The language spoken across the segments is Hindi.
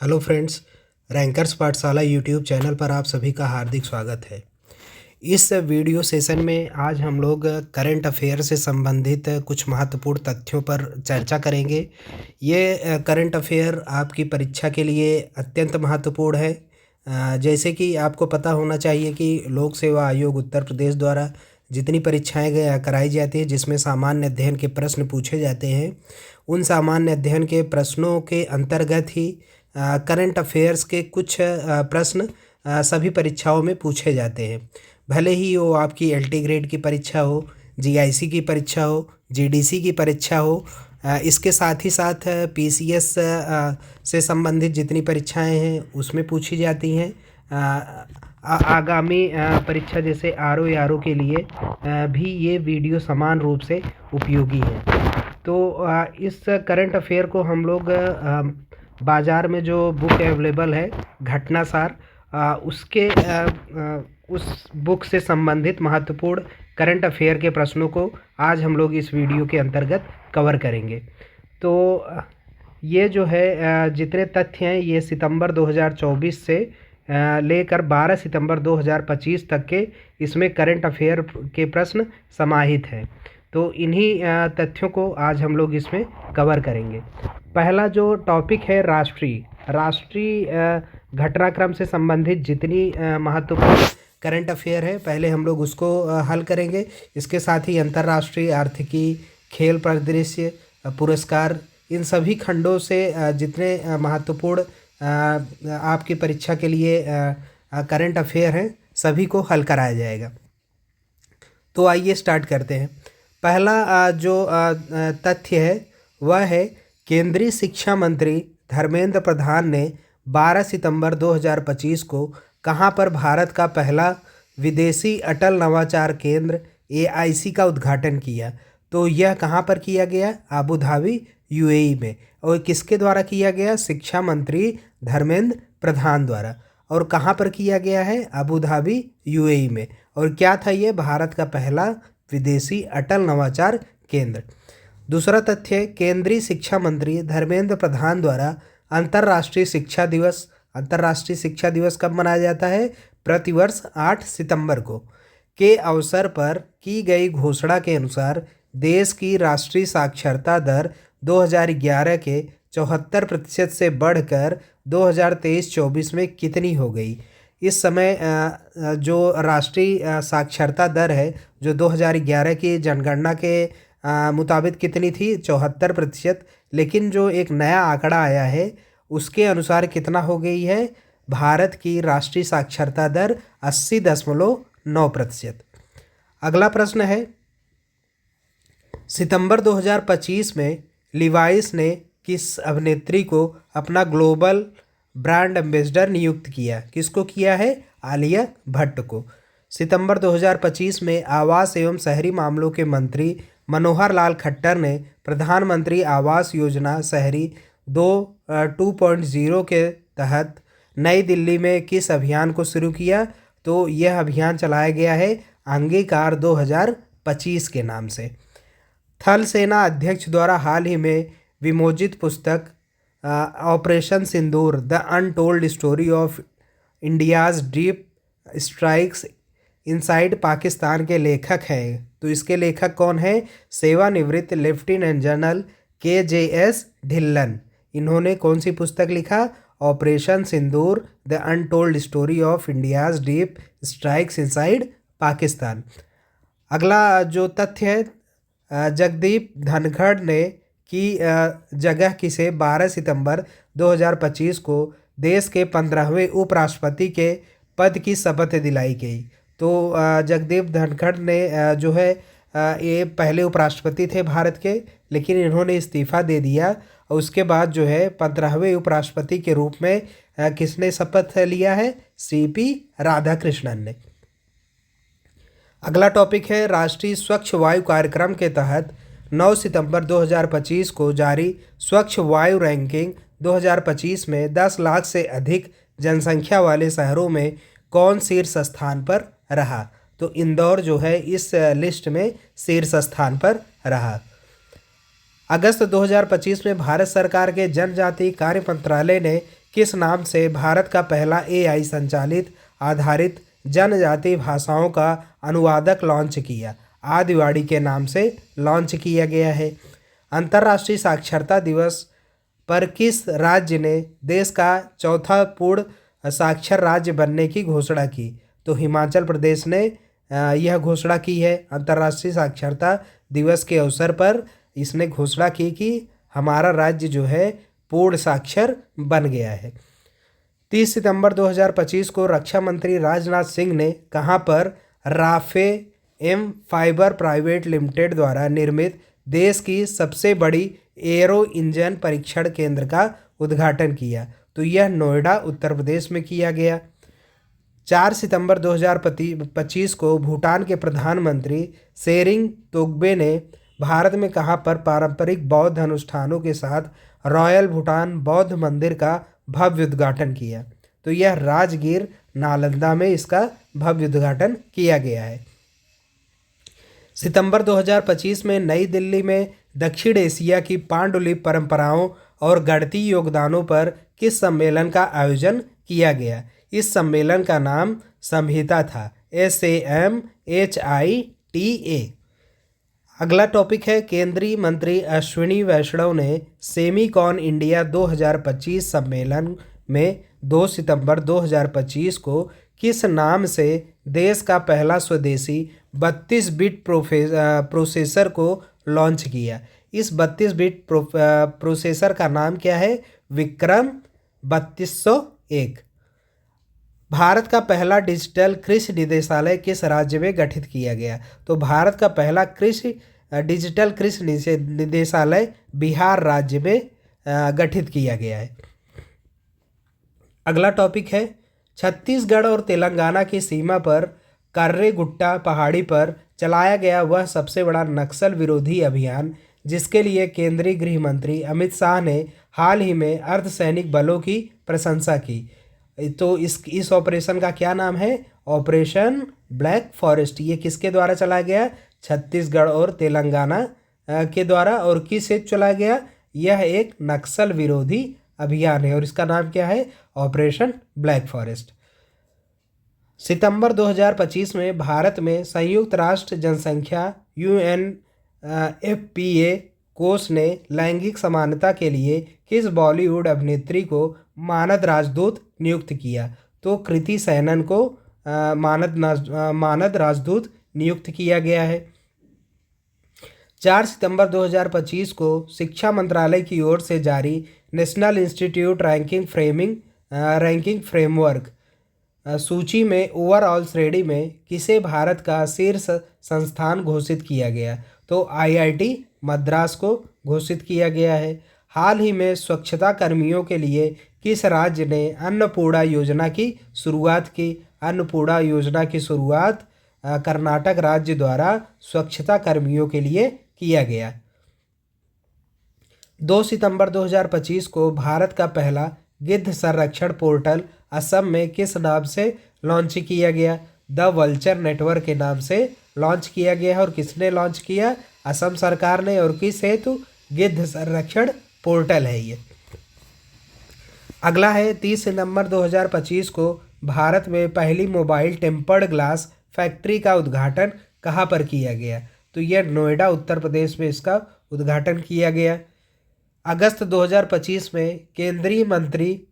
हेलो फ्रेंड्स, रैंकर्स पाठशाला यूट्यूब चैनल पर आप सभी का हार्दिक स्वागत है। इस वीडियो सेशन में आज हम लोग करंट अफेयर से संबंधित कुछ महत्वपूर्ण तथ्यों पर चर्चा करेंगे। ये करंट अफेयर आपकी परीक्षा के लिए अत्यंत महत्वपूर्ण है। जैसे कि आपको पता होना चाहिए कि लोक सेवा आयोग उत्तर प्रदेश द्वारा जितनी परीक्षाएं कराई जाती हैं जिसमें सामान्य अध्ययन के प्रश्न पूछे जाते हैं, उन सामान्य अध्ययन के प्रश्नों के अंतर्गत ही करंट अफेयर्स के कुछ प्रश्न सभी परीक्षाओं में पूछे जाते हैं। भले ही वो आपकी एलटी ग्रेड की परीक्षा हो, जीआईसी की परीक्षा हो, जीडीसी की परीक्षा हो, इसके साथ ही साथ पीसीएस से संबंधित जितनी परीक्षाएं हैं उसमें पूछी जाती हैं। आगामी परीक्षा जैसे आरओ आरओ के लिए भी ये वीडियो समान रूप से उपयोगी है। तो इस करंट अफेयर को हम लोग बाज़ार में जो बुक अवेलेबल है घटनासार, उस बुक से संबंधित महत्वपूर्ण करंट अफेयर के प्रश्नों को आज हम लोग इस वीडियो के अंतर्गत कवर करेंगे। तो ये जो है जितने तथ्य हैं ये सितंबर 2024 से लेकर 12 सितंबर 2025 तक के इसमें करंट अफेयर के प्रश्न समाहित हैं। तो इन्हीं तथ्यों को आज हम लोग इसमें कवर करेंगे। पहला जो टॉपिक है राष्ट्रीय घटनाक्रम से संबंधित जितनी महत्वपूर्ण करंट अफेयर है पहले हम लोग उसको हल करेंगे। इसके साथ ही अंतर्राष्ट्रीय आर्थिकी, खेल परिदृश्य, पुरस्कार, इन सभी खंडों से जितने महत्वपूर्ण आपकी परीक्षा के लिए करंट अफेयर हैं सभी को हल कराया जाएगा। तो आइए स्टार्ट करते हैं। पहला जो तथ्य है वह है केंद्रीय शिक्षा मंत्री धर्मेंद्र प्रधान ने 12 सितंबर 2025 को कहां पर भारत का पहला विदेशी अटल नवाचार केंद्र एआईसी का उद्घाटन किया। तो यह कहां पर किया गया? अबू धाबी यूएई में। और किसके द्वारा किया गया? शिक्षा मंत्री धर्मेंद्र प्रधान द्वारा। और कहां पर किया गया है? अबू धाबी यूएई में। और क्या था ये? भारत का पहला विदेशी अटल नवाचार केंद्र। दूसरा तथ्य, केंद्रीय शिक्षा मंत्री धर्मेंद्र प्रधान द्वारा अंतर्राष्ट्रीय शिक्षा दिवस कब मनाया जाता है? प्रतिवर्ष 8 सितंबर को के अवसर पर की गई घोषणा के अनुसार देश की राष्ट्रीय साक्षरता दर 2011 के 74% से बढ़कर 2023-24 में कितनी हो गई? इस समय जो राष्ट्रीय साक्षरता दर है जो 2011 की जनगणना के मुताबिक कितनी थी? 74%। लेकिन जो एक नया आंकड़ा आया है उसके अनुसार कितना हो गई है? भारत की राष्ट्रीय साक्षरता दर 80.9%। अगला प्रश्न है, सितंबर 2025 में लिवाइस ने किस अभिनेत्री को अपना ग्लोबल ब्रांड एम्बेसडर नियुक्त किया? किसको किया है? आलिया भट्ट को। सितंबर 2025 में आवास एवं शहरी मामलों के मंत्री मनोहर लाल खट्टर ने प्रधानमंत्री आवास योजना शहरी 2.0 के तहत नई दिल्ली में किस अभियान को शुरू किया? तो यह अभियान चलाया गया है अंगीकार 2025 के नाम से। थल सेना अध्यक्ष द्वारा हाल ही में विमोचित पुस्तक operation Sindoor the untold story of India's deep strikes inside Pakistan के लेखक हैं। तो इसके लेखक कौन है? सेवानिवृत्त लेफ्टिनेंट जनरल KJS ढिल्लन। इन्होंने कौन सी पुस्तक लिखा? Operation Sindoor the untold story of India's deep strikes inside Pakistan. अगला जो तथ्य है, जगदीप धनखड़ ने की जगह किसे 12 सितंबर 2025 को देश के 15वें उपराष्ट्रपति के पद की शपथ दिलाई गई? तो जगदीप धनखड़ ने जो है ये पहले उपराष्ट्रपति थे भारत के, लेकिन इन्होंने इस्तीफा दे दिया और उसके बाद जो है 15वें उपराष्ट्रपति के रूप में किसने शपथ लिया है? CP राधाकृष्णन ने। अगला टॉपिक है, राष्ट्रीय स्वच्छ वायु कार्यक्रम के तहत 9 सितंबर 2025 को जारी स्वच्छ वायु रैंकिंग 2025 में 10 लाख से अधिक जनसंख्या वाले शहरों में कौन शीर्ष स्थान पर रहा? तो इंदौर जो है इस लिस्ट में शीर्ष स्थान पर रहा। अगस्त 2025 में भारत सरकार के जनजातीय कार्य मंत्रालय ने किस नाम से भारत का पहला AI संचालित आधारित जनजातीय भाषाओं का अनुवादक लॉन्च किया? आदिवाड़ी के नाम से लॉन्च किया गया है। अंतर्राष्ट्रीय साक्षरता दिवस पर किस राज्य ने देश का चौथा पूर्ण साक्षर राज्य बनने की घोषणा की? तो हिमाचल प्रदेश ने यह घोषणा की है। अंतर्राष्ट्रीय साक्षरता दिवस के अवसर पर इसने घोषणा की कि हमारा राज्य जो है पूर्ण साक्षर बन गया है। 30 सितंबर 2025 को रक्षा मंत्री राजनाथ सिंह ने कहां पर राफेल फाइबर प्राइवेट लिमिटेड द्वारा निर्मित देश की सबसे बड़ी एरो इंजन परीक्षण केंद्र का उद्घाटन किया? तो यह नोएडा उत्तर प्रदेश में किया गया। 4 सितंबर 2025 को भूटान के प्रधानमंत्री शेरिंग तोब्गे ने भारत में कहां पर पारंपरिक बौद्ध अनुष्ठानों के साथ रॉयल भूटान बौद्ध मंदिर का भव्य उद्घाटन किया? तो यह राजगीर नालंदा में इसका भव्य उद्घाटन किया गया है। सितंबर 2025 में नई दिल्ली में दक्षिण एशिया की पांडुलिपि परंपराओं और गणितीय योगदानों पर किस सम्मेलन का आयोजन किया गया? इस सम्मेलन का नाम संहिता था, SAMHITA। अगला टॉपिक है, केंद्रीय मंत्री अश्विनी वैष्णव ने सेमीकॉन इंडिया 2025 सम्मेलन में 2 सितंबर 2025 को किस नाम से देश का पहला स्वदेशी 32 बिट प्रोसेसर को लॉन्च किया? इस 32 बिट प्रोसेसर का नाम क्या है? विक्रम 3201। भारत का पहला डिजिटल कृषि निदेशालय किस राज्य में गठित किया गया? तो भारत का पहला डिजिटल कृषि निदेशालय बिहार राज्य में गठित किया गया है। अगला टॉपिक है, छत्तीसगढ़ और तेलंगाना की सीमा पर कर्रेगुट्टा पहाड़ी पर चलाया गया वह सबसे बड़ा नक्सल विरोधी अभियान जिसके लिए केंद्रीय गृह मंत्री अमित शाह ने हाल ही में अर्धसैनिक बलों की प्रशंसा की। तो इस ऑपरेशन का क्या नाम है? Operation black forest. ये किसके द्वारा चलाया गया? छत्तीसगढ़ और तेलंगाना के द्वारा। और किस से चलाया गया? यह एक नक्सल विरोधी अभियान है और इसका नाम क्या है? Operation black forest. सितंबर 2025 में भारत में संयुक्त राष्ट्र जनसंख्या UNFPA कोष ने लैंगिक समानता के लिए किस बॉलीवुड अभिनेत्री को मानद राजदूत नियुक्त किया? तो कृति सैनन को मानद राजदूत नियुक्त किया गया है। 4 सितंबर 2025 को शिक्षा मंत्रालय की ओर से जारी नेशनल इंस्टीट्यूट रैंकिंग फ्रेमवर्क सूची में ओवरऑल श्रेणी में किसे भारत का शीर्ष संस्थान घोषित किया गया? तो IIT मद्रास को घोषित किया गया है। हाल ही में स्वच्छता कर्मियों के लिए किस राज्य ने अन्नपूर्णा योजना की शुरुआत की? अन्नपूर्णा योजना की शुरुआत कर्नाटक राज्य द्वारा स्वच्छता कर्मियों के लिए किया गया। 2 सितंबर 2025 को भारत का पहला गिद्ध संरक्षण पोर्टल असम में किस नाम से लॉन्च किया गया? द वल्चर नेटवर्क के नाम से लॉन्च किया गया है। और किसने लॉन्च किया? असम सरकार ने। और किस हेतु? गिद्ध संरक्षण पोर्टल है ये। अगला है, 30 सितंबर 2025 को भारत में पहली मोबाइल टेम्पर्ड ग्लास फैक्ट्री का उद्घाटन कहाँ पर किया गया? तो यह नोएडा उत्तर प्रदेश में इसका उद्घाटन किया गया। अगस्त 2025 में केंद्रीय मंत्री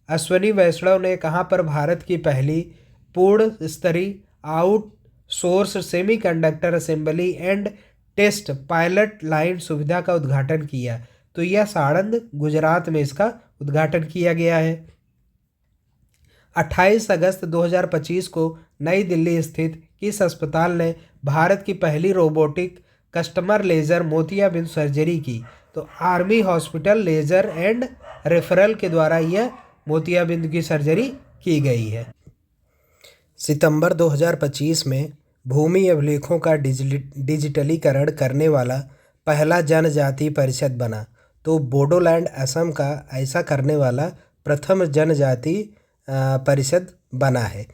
अश्विनी वैष्णव ने कहां पर भारत की पहली पूर्ण स्तरीय outsource semiconductor assembly and test pilot line सुविधा का उद्घाटन किया? तो यह साणंद गुजरात में इसका उद्घाटन किया गया है। 28 अगस्त 2025 को नई दिल्ली स्थित किस अस्पताल ने भारत की पहली रोबोटिक कस्टमर लेजर मोतियाबिंद सर्जरी की? तो army hospital laser and referral के द्वारा यह मोतियाबिंद की सर्जरी की गई है। सितंबर 2025 में भूमि अभिलेखों का डिजिटलीकरण करने वाला पहला जनजातीय परिषद बना। तो बोडोलैंड असम का ऐसा करने वाला प्रथम जनजातीय परिषद बना है।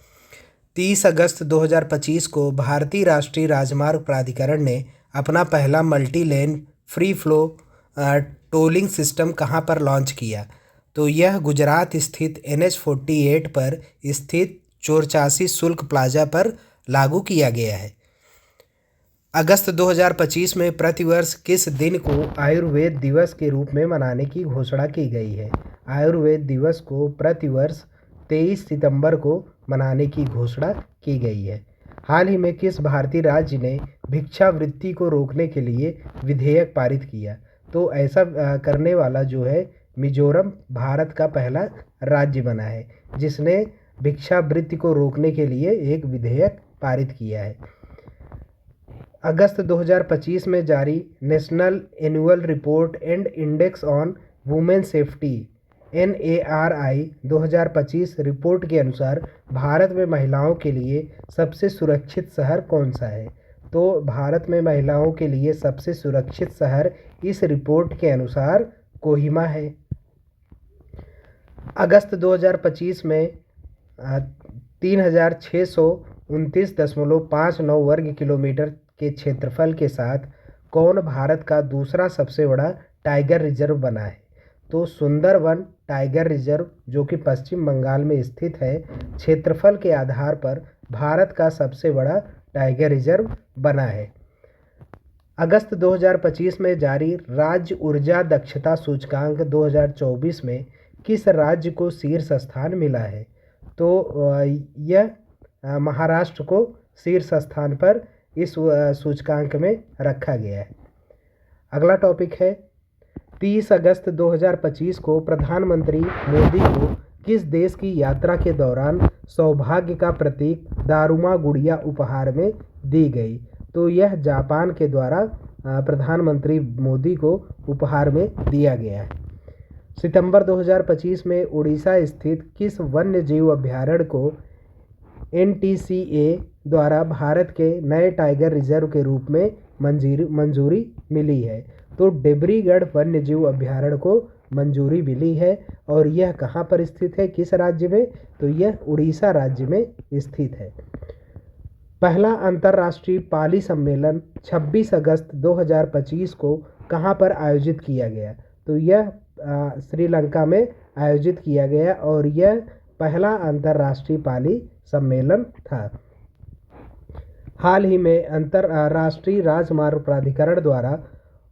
30 अगस्त 2025 को भारतीय राष्ट्रीय राजमार्ग प्राधिकरण ने अपना पहला multi lane free flow tolling system कहां पर लॉन्च किया? तो यह गुजरात स्थित NH-48 पर स्थित चोरचासी शुल्क प्लाजा पर लागू किया गया है। अगस्त 2025 में प्रतिवर्ष किस दिन को आयुर्वेद दिवस के रूप में मनाने की घोषणा की गई है? आयुर्वेद दिवस को प्रतिवर्ष 23 सितंबर को मनाने की घोषणा की गई है। हाल ही में किस भारतीय राज्य ने भिक्षावृत्ति को रोकने के लिए विधेयक पारित किया? तो ऐसा करने वाला जो है मिजोरम भारत का पहला राज्य बना है जिसने भिक्षावृत्ति को रोकने के लिए एक विधेयक पारित किया है। अगस्त 2025 में जारी national annual report and index on women safety NARI 2025 report के अनुसार भारत में महिलाओं के लिए सबसे सुरक्षित शहर कौन सा है? तो भारत में महिलाओं के लिए सबसे सुरक्षित शहर इस रिपोर्ट के अनुसार कोहिमा है। अगस्त 2025 में 3629.59 वर्ग किलोमीटर के क्षेत्रफल के साथ कौन भारत का दूसरा सबसे बड़ा टाइगर रिजर्व बना है? तो सुंदरवन टाइगर रिजर्व जो कि पश्चिम बंगाल में स्थित है, क्षेत्रफल के आधार पर भारत का सबसे बड़ा टाइगर रिजर्व बना है। अगस्त 2025 में जारी राज्य ऊर्जा दक्षता सूचकांक 2024 में किस राज्य को शीर्ष स्थान मिला है? तो यह महाराष्ट्र को शीर्ष स्थान पर इस सूचकांक में रखा गया है। अगला टॉपिक है 30 अगस्त 2025 को प्रधानमंत्री मोदी को किस देश की यात्रा के दौरान सौभाग्य का प्रतीक दारुमा गुड़िया उपहार में दी गई? तो यह जापान के द्वारा प्रधानमंत्री मोदी को उपहार में दिया गया है। सितंबर 2025 में उड़ीसा स्थित किस वन्य जीव अभयारण्य को NTCA द्वारा भारत के नए टाइगर रिजर्व के रूप में मंजूरी मिली है? तो डिब्रूगढ़ वन्य जीव अभयारण्य को मंजूरी मिली है और यह कहाँ पर स्थित है, किस राज्य में? तो यह उड़ीसा राज्य में स्थित है। पहला अंतर्राष्ट्रीय पाली सम्मेलन 26 अगस्त 2025 को कहाँ पर आयोजित किया गया? तो यह श्रीलंका में आयोजित किया गया और यह पहला अंतर्राष्ट्रीय पाली सम्मेलन था। हाल ही में अंतर्राष्ट्रीय राजमार्ग प्राधिकरण द्वारा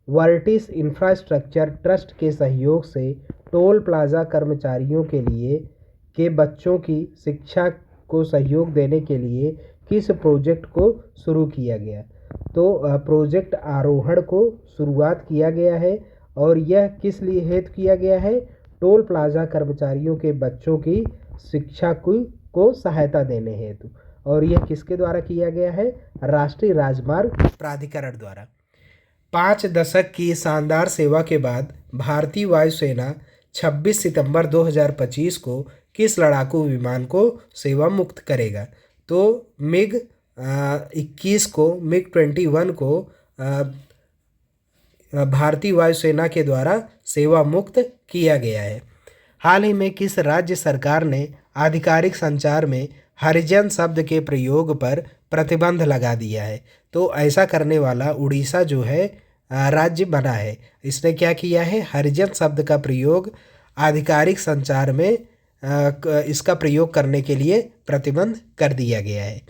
वर्टिस इंफ्रास्ट्रक्चर ट्रस्ट के सहयोग से टोल प्लाजा कर्मचारियों के बच्चों की शिक्षा को सहयोग देने के लिए किस प्रोजेक्ट को शुरू किया गया? तो प्रोजेक्ट आरोहण को शुरुआत किया गया है और यह किस लिए हेतु किया गया है? टोल प्लाजा कर्मचारियों के बच्चों की शिक्षा को सहायता देने हेतु, और यह किसके द्वारा किया गया है? राष्ट्रीय राजमार्ग प्राधिकरण द्वारा। 5 दशक की शानदार सेवा के बाद भारतीय वायुसेना 26 सितंबर 2025 को किस लड़ाकू विमान को सेवा मुक्त करेगा? तो MiG-21 को MiG-21 को भारतीय वायुसेना के द्वारा सेवा मुक्त किया गया है। हाल ही में किस राज्य सरकार ने आधिकारिक संचार में हरिजन शब्द के प्रयोग पर प्रतिबंध लगा दिया है? तो ऐसा करने वाला उड़ीसा जो है राज्य बना है। इसने क्या किया है? हरिजन शब्द का प्रयोग आधिकारिक संचार में इसका प्रयोग करने के लिए प्रतिबंध कर दिया गया है।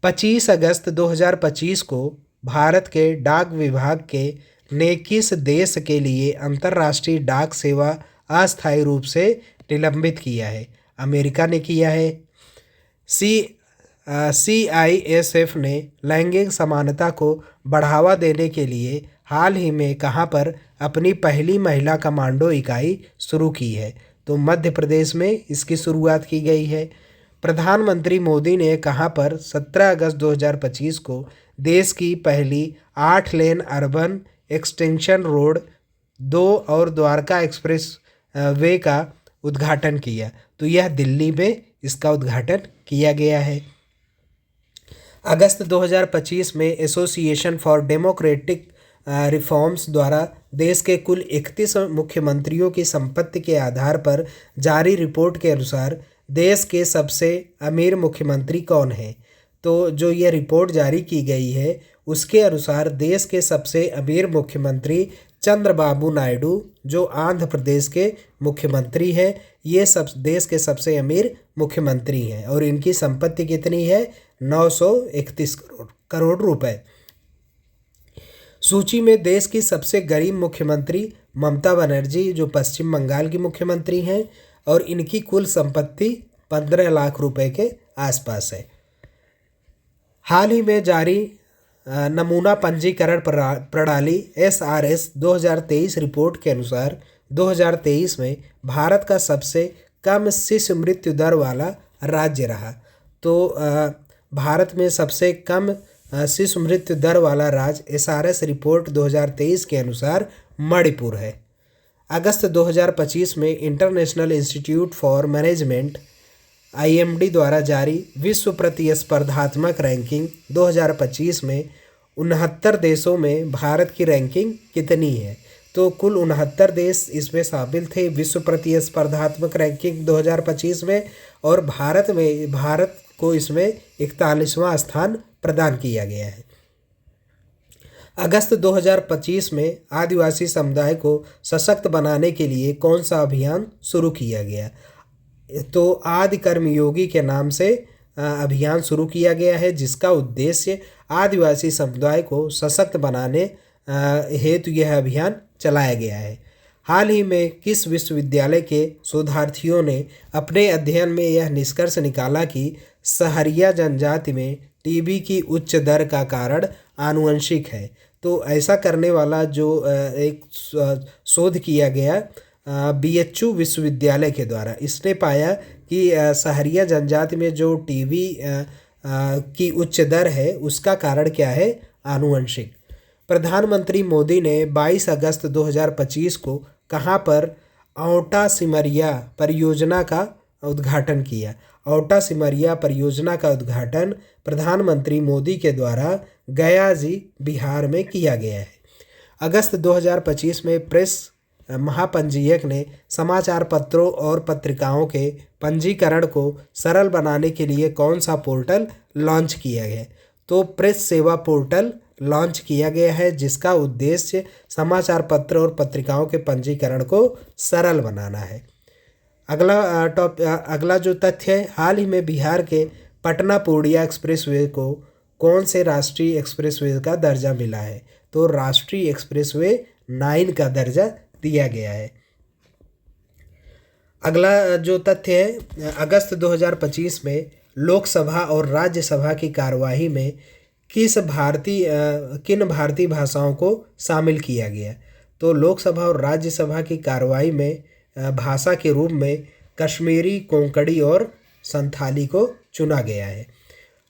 25 अगस्त 2025 को भारत के डाक विभाग ने किस देश के लिए अंतर्राष्ट्रीय डाक सेवा अस्थायी रूप से निलंबित किया है? अमेरिका ने किया है। CISF ने लैंगिक समानता को बढ़ावा देने के लिए हाल ही में कहां पर अपनी पहली महिला कमांडो इकाई शुरू की है? तो मध्य प्रदेश में इसकी शुरुआत की गई है। प्रधानमंत्री मोदी ने कहां पर 17 अगस्त 2025 को देश की पहली 8 लेन अर्बन एक्सटेंशन रोड 2 और द्वारका एक्सप्रेस वे का उद्घाटन किया? तो यह दिल्ली में इसका उद्घाटन किया गया है। अगस्त 2025 में एसोसिएशन फॉर डेमोक्रेटिक रिफॉर्म्स द्वारा देश के कुल 31 मुख्यमंत्रियों की संपत्ति के आधार पर जारी रिपोर्ट के अनुसार देश के सबसे अमीर मुख्यमंत्री कौन है? तो जो ये रिपोर्ट जारी की गई है उसके अनुसार देश के सबसे अमीर मुख्यमंत्री चंद्रबाबू नायडू जो आंध्र प्रदेश के मुख्यमंत्री हैं, ये सब देश के सबसे अमीर मुख्यमंत्री हैं और इनकी संपत्ति कितनी है? 931 करोड़ रुपए। सूची में देश की सबसे गरीब मुख्यमंत्री ममता बनर्जी जो पश्चिम बंगाल की मुख्यमंत्री हैं और इनकी कुल संपत्ति 15 लाख रुपए के आसपास है। हाल ही में जारी नमूना पंजीकरण प्रणाली SRS 2023 रिपोर्ट के अनुसार 2023 में भारत का सबसे कम शिशु मृत्यु दर वाला राज्य रहा। तो भारत में सबसे कम शिशु मृत्यु दर वाला राज्य SRS रिपोर्ट 2023 के अनुसार मणिपुर है। अगस्त 2025 में international institute for management IMD द्वारा जारी विश्व प्रतिस्पर्धात्मक रैंकिंग 2025 में 69 देशों में भारत की रैंकिंग कितनी है? तो कुल 69 देश इसमें शामिल थे विश्व प्रतिस्पर्धात्मक रैंकिंग 2025 में, और भारत को इसमें 41वां स्थान प्रदान किया गया है। अगस्त 2025 में आदिवासी समुदाय को सशक्त बनाने के लिए कौन सा अभियान शुरू किया गया? तो आदि कर्मयोगी के नाम से अभियान शुरू किया गया है, जिसका उद्देश्य आदिवासी समुदाय को सशक्त बनाने हेतु यह अभियान चलाया गया है। हाल ही में किस विश्वविद्यालय के शोधार्थियों ने अपने अध्ययन में यह निष्कर्ष निकाला कि सहरिया जनजाति में टीबी की उच्च दर का कारण आनुवंशिक है? तो ऐसा करने वाला जो एक शोध किया गया BHU विश्वविद्यालय के द्वारा, इसने पाया कि सहरिया जनजाति में जो टीबी की उच्च दर है उसका कारण क्या है? आनुवंशिक। प्रधानमंत्री मोदी ने 22 अगस्त 2025 को कहां पर औटा सिमरिया परियोजना का उद्घाटन किया? औटा सिमरिया परियोजना का उद्घाटन प्रधानमंत्री मोदी के द्वारा गया जी बिहार में किया गया है। अगस्त 2025 में प्रेस महापंजीयक ने समाचार पत्रों और पत्रिकाओं के पंजीकरण को सरल बनाने के लिए कौन सा पोर्टल लॉन्च किया गया? तो प्रेस सेवा पोर्टल लॉन्च किया गया है, जिसका उद्देश्य समाचार पत्र और पत्रिकाओं के पंजीकरण को सरल बनाना है। अगला जो तथ्य है, हाल ही में बिहार के पटना पूर्णिया एक्सप्रेसवे को कौन से राष्ट्रीय एक्सप्रेसवे का दर्जा मिला है? तो राष्ट्रीय एक्सप्रेसवे 9 का दर्जा दिया गया है। अगला जो तथ्य है, अगस्त 2025 में लोकसभा और राज्यसभा की कार्यवाही में किन भारतीय भाषाओं को शामिल किया गया? तो लोकसभा और राज्यसभा की कार्यवाही में भाषा के रूप में कश्मीरी, कोंकणी और संथाली को चुना गया है।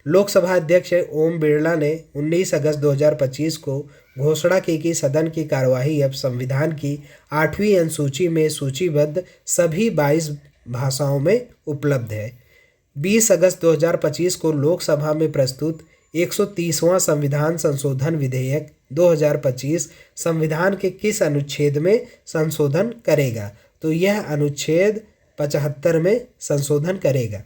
लोकसभा अध्यक्ष ओम बिरला ने 19 अगस्त 2025 को घोषणा की कि सदन की कार्यवाही अब संविधान की 8वीं अनुसूची में सूचीबद्ध सभी 22 भाषाओं में उपलब्ध है। 20 अगस्त 2025 को लोकसभा में प्रस्तुत 130वां संविधान संशोधन विधेयक 2025 संविधान के किस अनुच्छेद में संशोधन करेगा? तो यह अनुच्छेद 75 में संशोधन करेगा।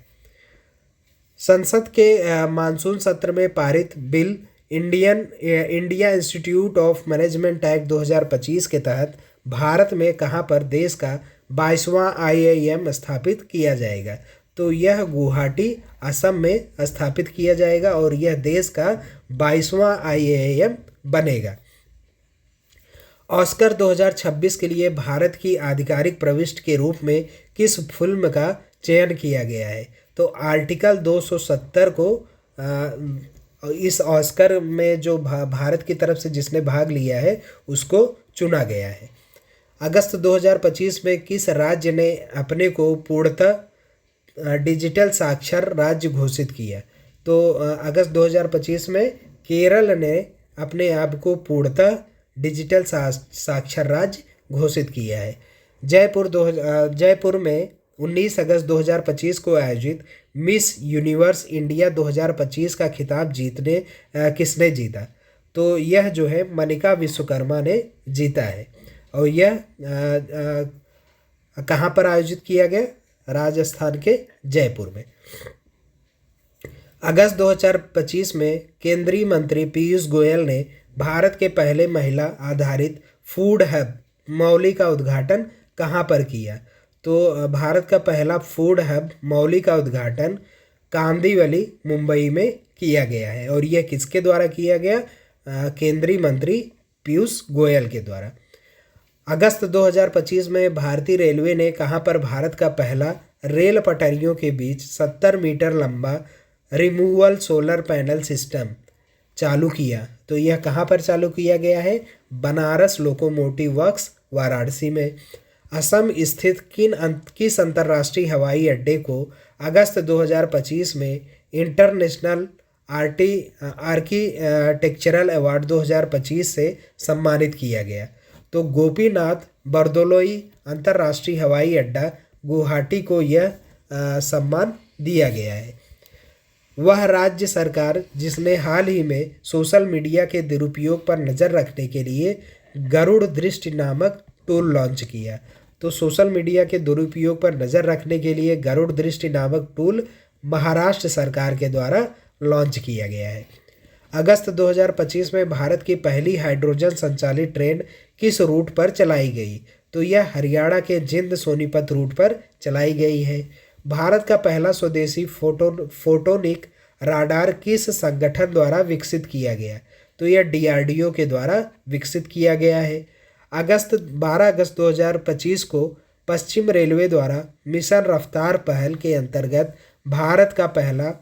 संसद के मानसून सत्र में पारित bill India institute of management act 2025 के तहत भारत में कहां पर देश का 22वां IIM स्थापित किया जाएगा? तो यह गुवाहाटी, असम में स्थापित किया जाएगा और यह देश का 22वां IIM बनेगा। ऑस्कर 2026 के लिए भारत की आधिकारिक प्रविष्टि के रूप में किस फिल्म का चयन किया गया है? तो आर्टिकल 270 को इस ऑस्कर में जो भारत की तरफ से जिसने भाग लिया है उसको चुना गया है। अगस्त 2025 में किस राज्य ने अपने को पूर्णतः डिजिटल साक्षर राज्य घोषित किया? तो अगस्त 2025 में केरल ने अपने आप को पूर्णतः डिजिटल साक्षर राज्य घोषित किया है। जयपुर में 19 अगस्त 2025 को आयोजित मिस यूनिवर्स इंडिया 2025 का खिताब किसने जीता? तो यह जो है मनिका विश्वकर्मा ने जीता है और यह कहाँ पर आयोजित किया गया? राजस्थान के जयपुर में। अगस्त 2025 में केंद्रीय मंत्री पीयूष गोयल ने भारत के पहले महिला आधारित फूड हब मौली का उद्घाटन कहाँ पर किया? तो भारत का पहला फूड हब मौली का उद्घाटन कांदिवली मुंबई में किया गया है। और यह किसके द्वारा किया गया? केंद्रीय मंत्री पीयूष गोयल के द्वारा। अगस्त 2025 में भारतीय रेलवे ने कहाँ पर भारत का पहला रेल पटरियों के बीच 70 मीटर लंबा रिमूवल सोलर पैनल सिस्टम चालू किया? तो यह कहाँ पर चालू किया गया है? बनारस लोकोमोटिव वर्क्स वाराणसी में। असम स्थित किस अंतर्राष्ट्रीय हवाई अड्डे को अगस्त 2025 में इंटरनेशनल आर्किटेक्चरल अवार्ड 2025 से सम्मानित किया गया? तो गोपीनाथ बरदोलोई अंतर्राष्ट्रीय हवाई अड्डा गुवाहाटी को यह सम्मान दिया गया है। वह राज्य सरकार जिसने हाल ही में सोशल मीडिया के दुरुपयोग पर नज़र रखने के लिए गरुड़ दृष्टि नामक टूल लॉन्च किया? तो सोशल मीडिया के दुरुपयोग पर नज़र रखने के लिए गरुड़ दृष्टि नामक टूल महाराष्ट्र सरकार के द्वारा लॉन्च किया गया है। अगस्त 2025 में भारत की पहली हाइड्रोजन संचालित ट्रेन किस रूट पर चलाई गई? तो यह हरियाणा के जिंद सोनीपत रूट पर चलाई गई है। भारत का पहला स्वदेशी फोटोनिक राडार किस संगठन द्वारा विकसित किया गया? तो यह DRDO के द्वारा विकसित किया गया है। 12 अगस्त 2025 को पश्चिम रेलवे द्वारा मिशन रफ्तार पहल के अंतर्गत भारत का पहला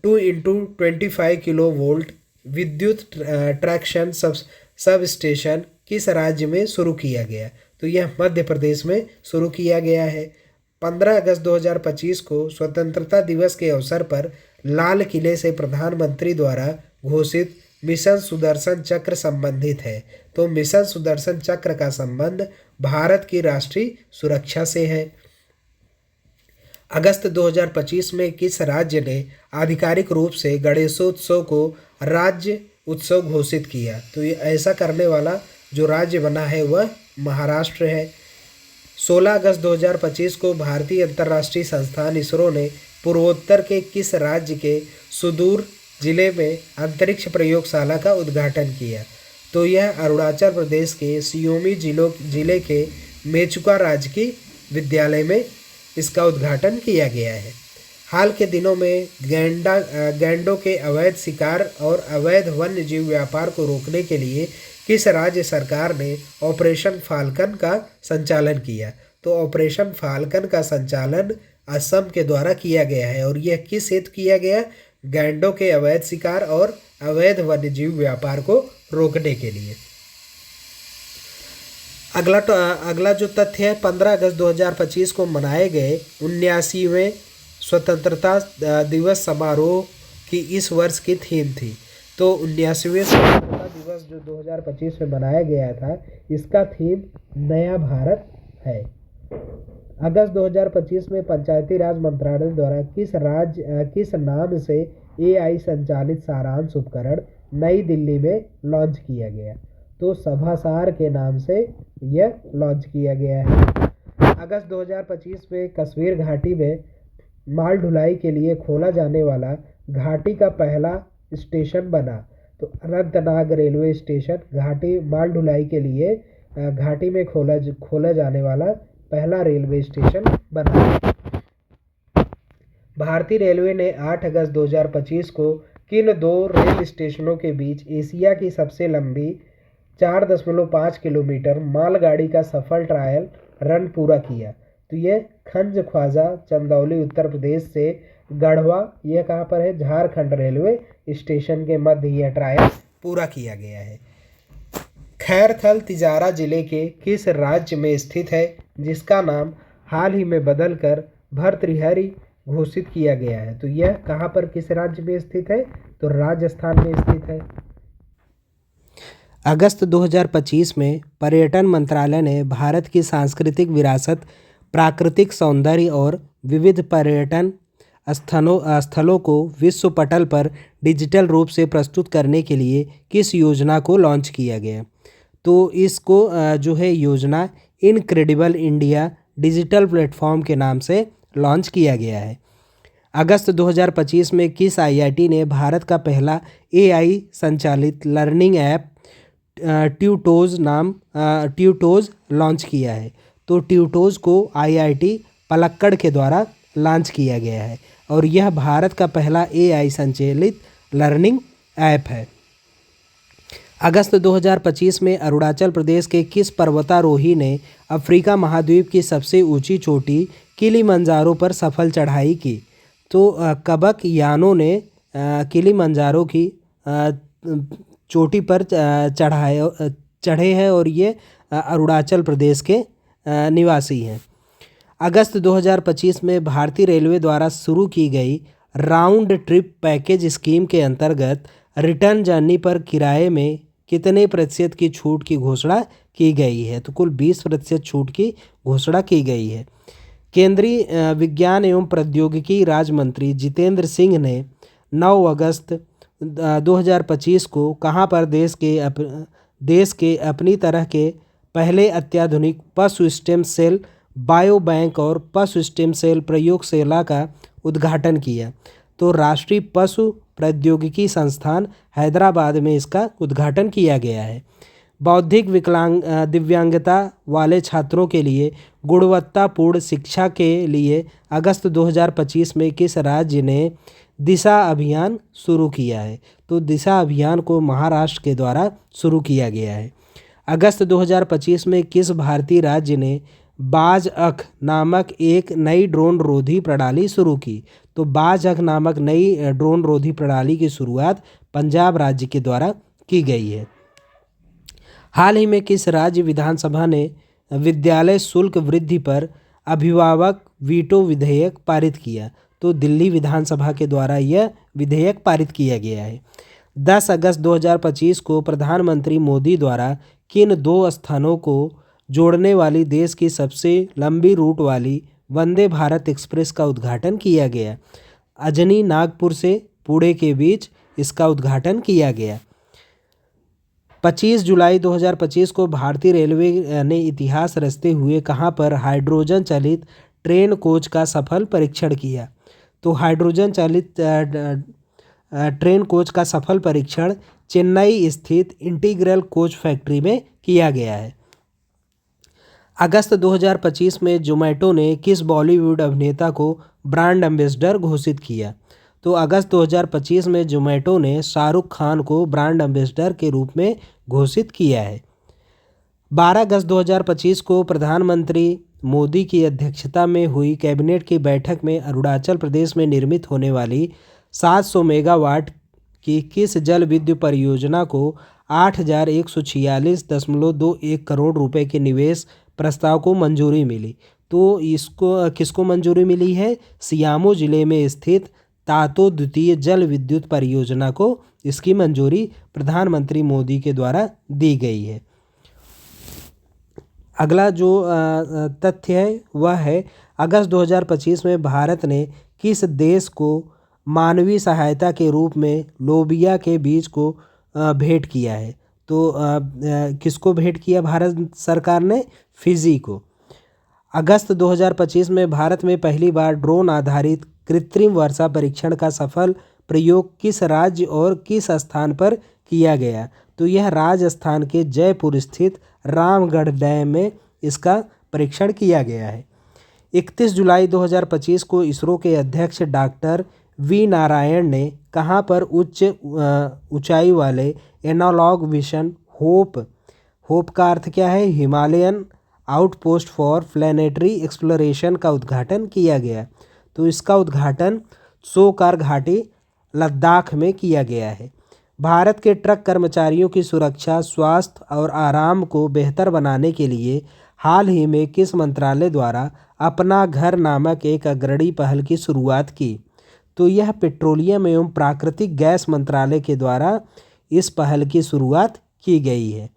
2x25 किलो वोल्ट विद्युत ट्रैक्शन सब स्टेशन किस राज्य में शुरू किया गया? तो यह मध्य प्रदेश में शुरू किया गया है। 15 अगस्त 2025 को स्वतंत्रता दिवस के अवसर पर लाल किले से प्रधानमंत्री द्वारा घोषित मिशन सुदर्शन चक्र संबंधित है। तो मिशन सुदर्शन चक्र का संबंध भारत की राष्ट्रीय सुरक्षा से है। अगस्त 2025 में किस राज्य ने आधिकारिक रूप से गणेशोत्सव को राज्य उत्सव घोषित किया? तो ये ऐसा करने वाला जो राज्य बना है वह महाराष्ट्र है। 16 अगस्त 2025 को भारतीय अंतर्राष्ट्रीय संस्थान इसरो ने पूर्वोत्तर के किस राज्य के सुदूर जिले में अंतरिक्ष प्रयोगशाला का उद्घाटन किया? तो यह अरुणाचल प्रदेश के सियोमी जिले के मेचुका राजकीय विद्यालय में इसका उद्घाटन किया गया है। हाल के दिनों में गैंडों के अवैध शिकार और अवैध वन्य जीव व्यापार को रोकने के लिए किस राज्य सरकार ने ऑपरेशन फाल्कन का संचालन किया? तो ऑपरेशन फाल्कन का संचालन असम के द्वारा किया गया है। और यह किस हेतु किया गया? गैंडों के अवैध शिकार और अवैध वन्य जीव व्यापार को रोकने के लिए। अगला जो तथ्य है, 15 अगस्त 2025 को मनाए गए 79वें स्वतंत्रता दिवस समारोह की इस वर्ष की थीम थी। तो 79वें स्वतंत्रता दिवस जो 2025 में मनाया गया था, इसका थीम नया भारत है। अगस्त 2025 में पंचायती राज मंत्रालय द्वारा किस नाम से AI संचालित सारांश उपकरण नई दिल्ली में लॉन्च किया गया? तो सभासार के नाम से यह लॉन्च किया गया है। अगस्त 2025 में कश्मीर घाटी में माल ढुलाई के लिए खोला जाने वाला घाटी का पहला स्टेशन बना। तो अनंतनाग रेलवे स्टेशन घाटी माल ढुलाई के लिए घाटी में खोला जाने वाला पहला रेलवे स्टेशन बना। भारतीय रेलवे ने 8 अगस्त 2025 को किन 2 रेल स्टेशनों के बीच एशिया की सबसे लंबी 4.5 किलोमीटर मालगाड़ी का सफल ट्रायल रन पूरा किया? तो ये खंज ख्वाजा चंदौली उत्तर प्रदेश से गढ़वा, यह कहाँ पर है? झारखंड रेलवे स्टेशन के मध्य यह ट्रायल पूरा किया गया है। खैरथल तिजारा जिले के किस राज्य में स्थित है, जिसका नाम हाल ही में बदलकर भर्तृहरि घोषित किया गया है? तो यह कहाँ पर किस राज्य में स्थित है? तो राजस्थान में स्थित है। अगस्त 2025 में पर्यटन मंत्रालय ने भारत की सांस्कृतिक विरासत, प्राकृतिक सौंदर्य और विविध पर्यटन स्थलों को विश्व पटल पर डिजिटल रूप से प्रस्तुत करने के लिए किस योजना को लॉन्च किया गया? तो इसको जो है योजना इनक्रेडिबल इंडिया डिजिटल प्लेटफॉर्म के नाम से लॉन्च किया गया है। अगस्त 2025 में किस IIT ने भारत का पहला AI संचालित लर्निंग ऐप ट्यूटोज लॉन्च किया है। तो ट्यूटोज को आईआईटी पलक्कड़ के द्वारा लॉन्च किया गया है और यह भारत का पहला एआई संचालित लर्निंग ऐप है। अगस्त 2025 में अरुणाचल प्रदेश के किस पर्वतारोही ने अफ्रीका महाद्वीप की सबसे ऊंची चोटी किलिमंजारो पर सफल चढ़ाई की? तो कबक यानो ने किलिमंजारो की चोटी पर चढ़े हैं और ये अरुणाचल प्रदेश के निवासी हैं। अगस्त 2025 में भारतीय रेलवे द्वारा शुरू की गई राउंड ट्रिप पैकेज स्कीम के अंतर्गत रिटर्न जर्नी पर किराए में कितने प्रतिशत की छूट की घोषणा की गई है? तो कुल 20% छूट की घोषणा की गई है। केंद्रीय विज्ञान एवं प्रौद्योगिकी राज्य मंत्री जितेंद्र सिंह ने 9 अगस्त 2025 को कहां पर देश के अपनी तरह के पहले अत्याधुनिक पशु स्टेम सेल बायो बैंक और पशु स्टेम सेल प्रयोगशाला का उद्घाटन किया? तो राष्ट्रीय पशु प्रौद्योगिकी संस्थान हैदराबाद में इसका उद्घाटन किया गया है। बौद्धिक दिव्यांगता वाले छात्रों के लिए गुणवत्तापूर्ण शिक्षा के लिए अगस्त 2025 में किस राज्य ने दिशा अभियान शुरू किया है? तो दिशा अभियान को महाराष्ट्र के द्वारा शुरू किया गया है। अगस्त 2025 में किस भारतीय राज्य ने बाज अख नामक एक नई ड्रोन रोधी प्रणाली शुरू की? तो बाज अख नामक नई ड्रोन रोधी प्रणाली की शुरुआत पंजाब राज्य के द्वारा की गई है। हाल ही में किस राज्य विधानसभा ने विद्यालय शुल्क वृद्धि पर अभिभावक वीटो विधेयक पारित किया? तो दिल्ली विधानसभा के द्वारा यह विधेयक पारित किया गया है। 10 अगस्त 2025 को प्रधानमंत्री मोदी द्वारा किन 2 स्थानों को जोड़ने वाली देश की सबसे लंबी रूट वाली वंदे भारत एक्सप्रेस का उद्घाटन किया गया? अजनी नागपुर से पुणे के बीच इसका उद्घाटन किया गया। 25 जुलाई 2025 को भारतीय रेलवे ने इतिहास रचते हुए कहां पर हाइड्रोजन चालित ट्रेन कोच का सफल परीक्षण किया? तो हाइड्रोजन चालित ट्रेन कोच का सफल परीक्षण चेन्नई स्थित इंटीग्रल कोच फैक्ट्री में किया गया है। अगस्त 2025 में जोमेटो ने किस बॉलीवुड अभिनेता को ब्रांड एम्बेसडर घोषित किया? तो अगस्त 2025 में जोमेटो ने शाहरुख खान को ब्रांड एम्बेसडर के रूप में घोषित किया है। 12 अगस्त 2025 को प्रधानमंत्री मोदी की अध्यक्षता में हुई कैबिनेट की बैठक में अरुणाचल प्रदेश में निर्मित होने वाली 700 मेगावाट की किस जल विद्युत परियोजना को 8,146.21 करोड़ रुपए के निवेश प्रस्ताव को मंजूरी मिली? तो इसको किसको मंजूरी मिली है? सियामो जिले में स्थित तातो द्वितीय जल विद्युत परियोजना को इसकी मंजूरी प्रधानमंत्री मोदी के द्वारा दी गई है। अगला जो तथ्य है वह है अगस्त 2025 में भारत ने किस देश को मानवीय सहायता के रूप में लोबिया के बीज को भेंट किया है? तो किसको भेंट किया भारत सरकार ने? फिजी को। अगस्त 2025 में भारत में पहली बार ड्रोन आधारित कृत्रिम वर्षा परीक्षण का सफल प्रयोग किस राज्य और किस स्थान पर किया गया? तो यह राजस्थान के जयपुर स्थित रामगढ़ डैम में इसका परीक्षण किया गया है। 31 जुलाई 2025 को इसरो के अध्यक्ष डॉक्टर वी नारायण ने कहां पर ऊंचाई वाले एनालॉग मिशन होप का अर्थ क्या है? Himalayan outpost for planetary exploration का उद्घाटन किया गया? तो इसका उद्घाटन सोकार घाटी लद्दाख में किया गया है। भारत के ट्रक कर्मचारियों की सुरक्षा, स्वास्थ्य और आराम को बेहतर बनाने के लिए हाल ही में किस मंत्रालय द्वारा अपना घर नामक एक अग्रणी पहल की शुरुआत की? तो यह पेट्रोलियम एवं प्राकृतिक गैस मंत्रालय के द्वारा इस पहल की शुरुआत की गई है।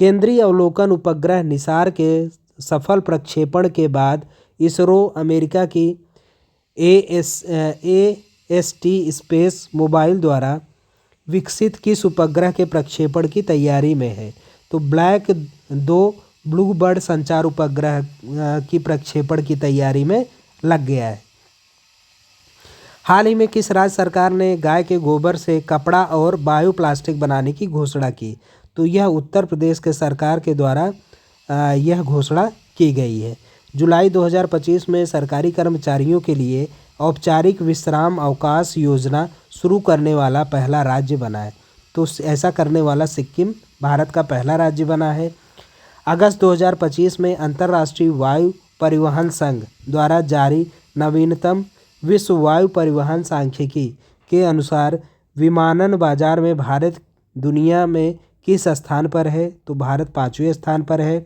केंद्रीय अवलोकन उपग्रह निसार के सफल प्रक्षेपण के बाद इसरो अमेरिका की AST स्पेस मोबाइल द्वारा विकसित किस उपग्रह के प्रक्षेपण की तैयारी में है? तो ब्लू बर्ड संचार उपग्रह की प्रक्षेपण की तैयारी में लग गया है। हाल ही में किस राज्य सरकार ने गाय के गोबर से कपड़ा और बायोप्लास्टिक बनाने की घोषणा की? तो यह उत्तर प्रदेश के सरकार के द्वारा यह घोषणा की गई है। जुलाई 2025 में सरकारी कर्मचारियों के लिए औपचारिक विश्राम अवकाश योजना शुरू करने वाला पहला राज्य बना है। तो ऐसा करने वाला सिक्किम भारत का पहला राज्य बना है। अगस्त 2025 में अंतर्राष्ट्रीय वायु परिवहन संघ द्वारा जारी नवीनतम विश्व वायु परिवहन सांख्यिकी के अनुसार विमानन बाजार में भारत दुनिया में किस स्थान पर है? तो भारत 5वें स्थान पर है।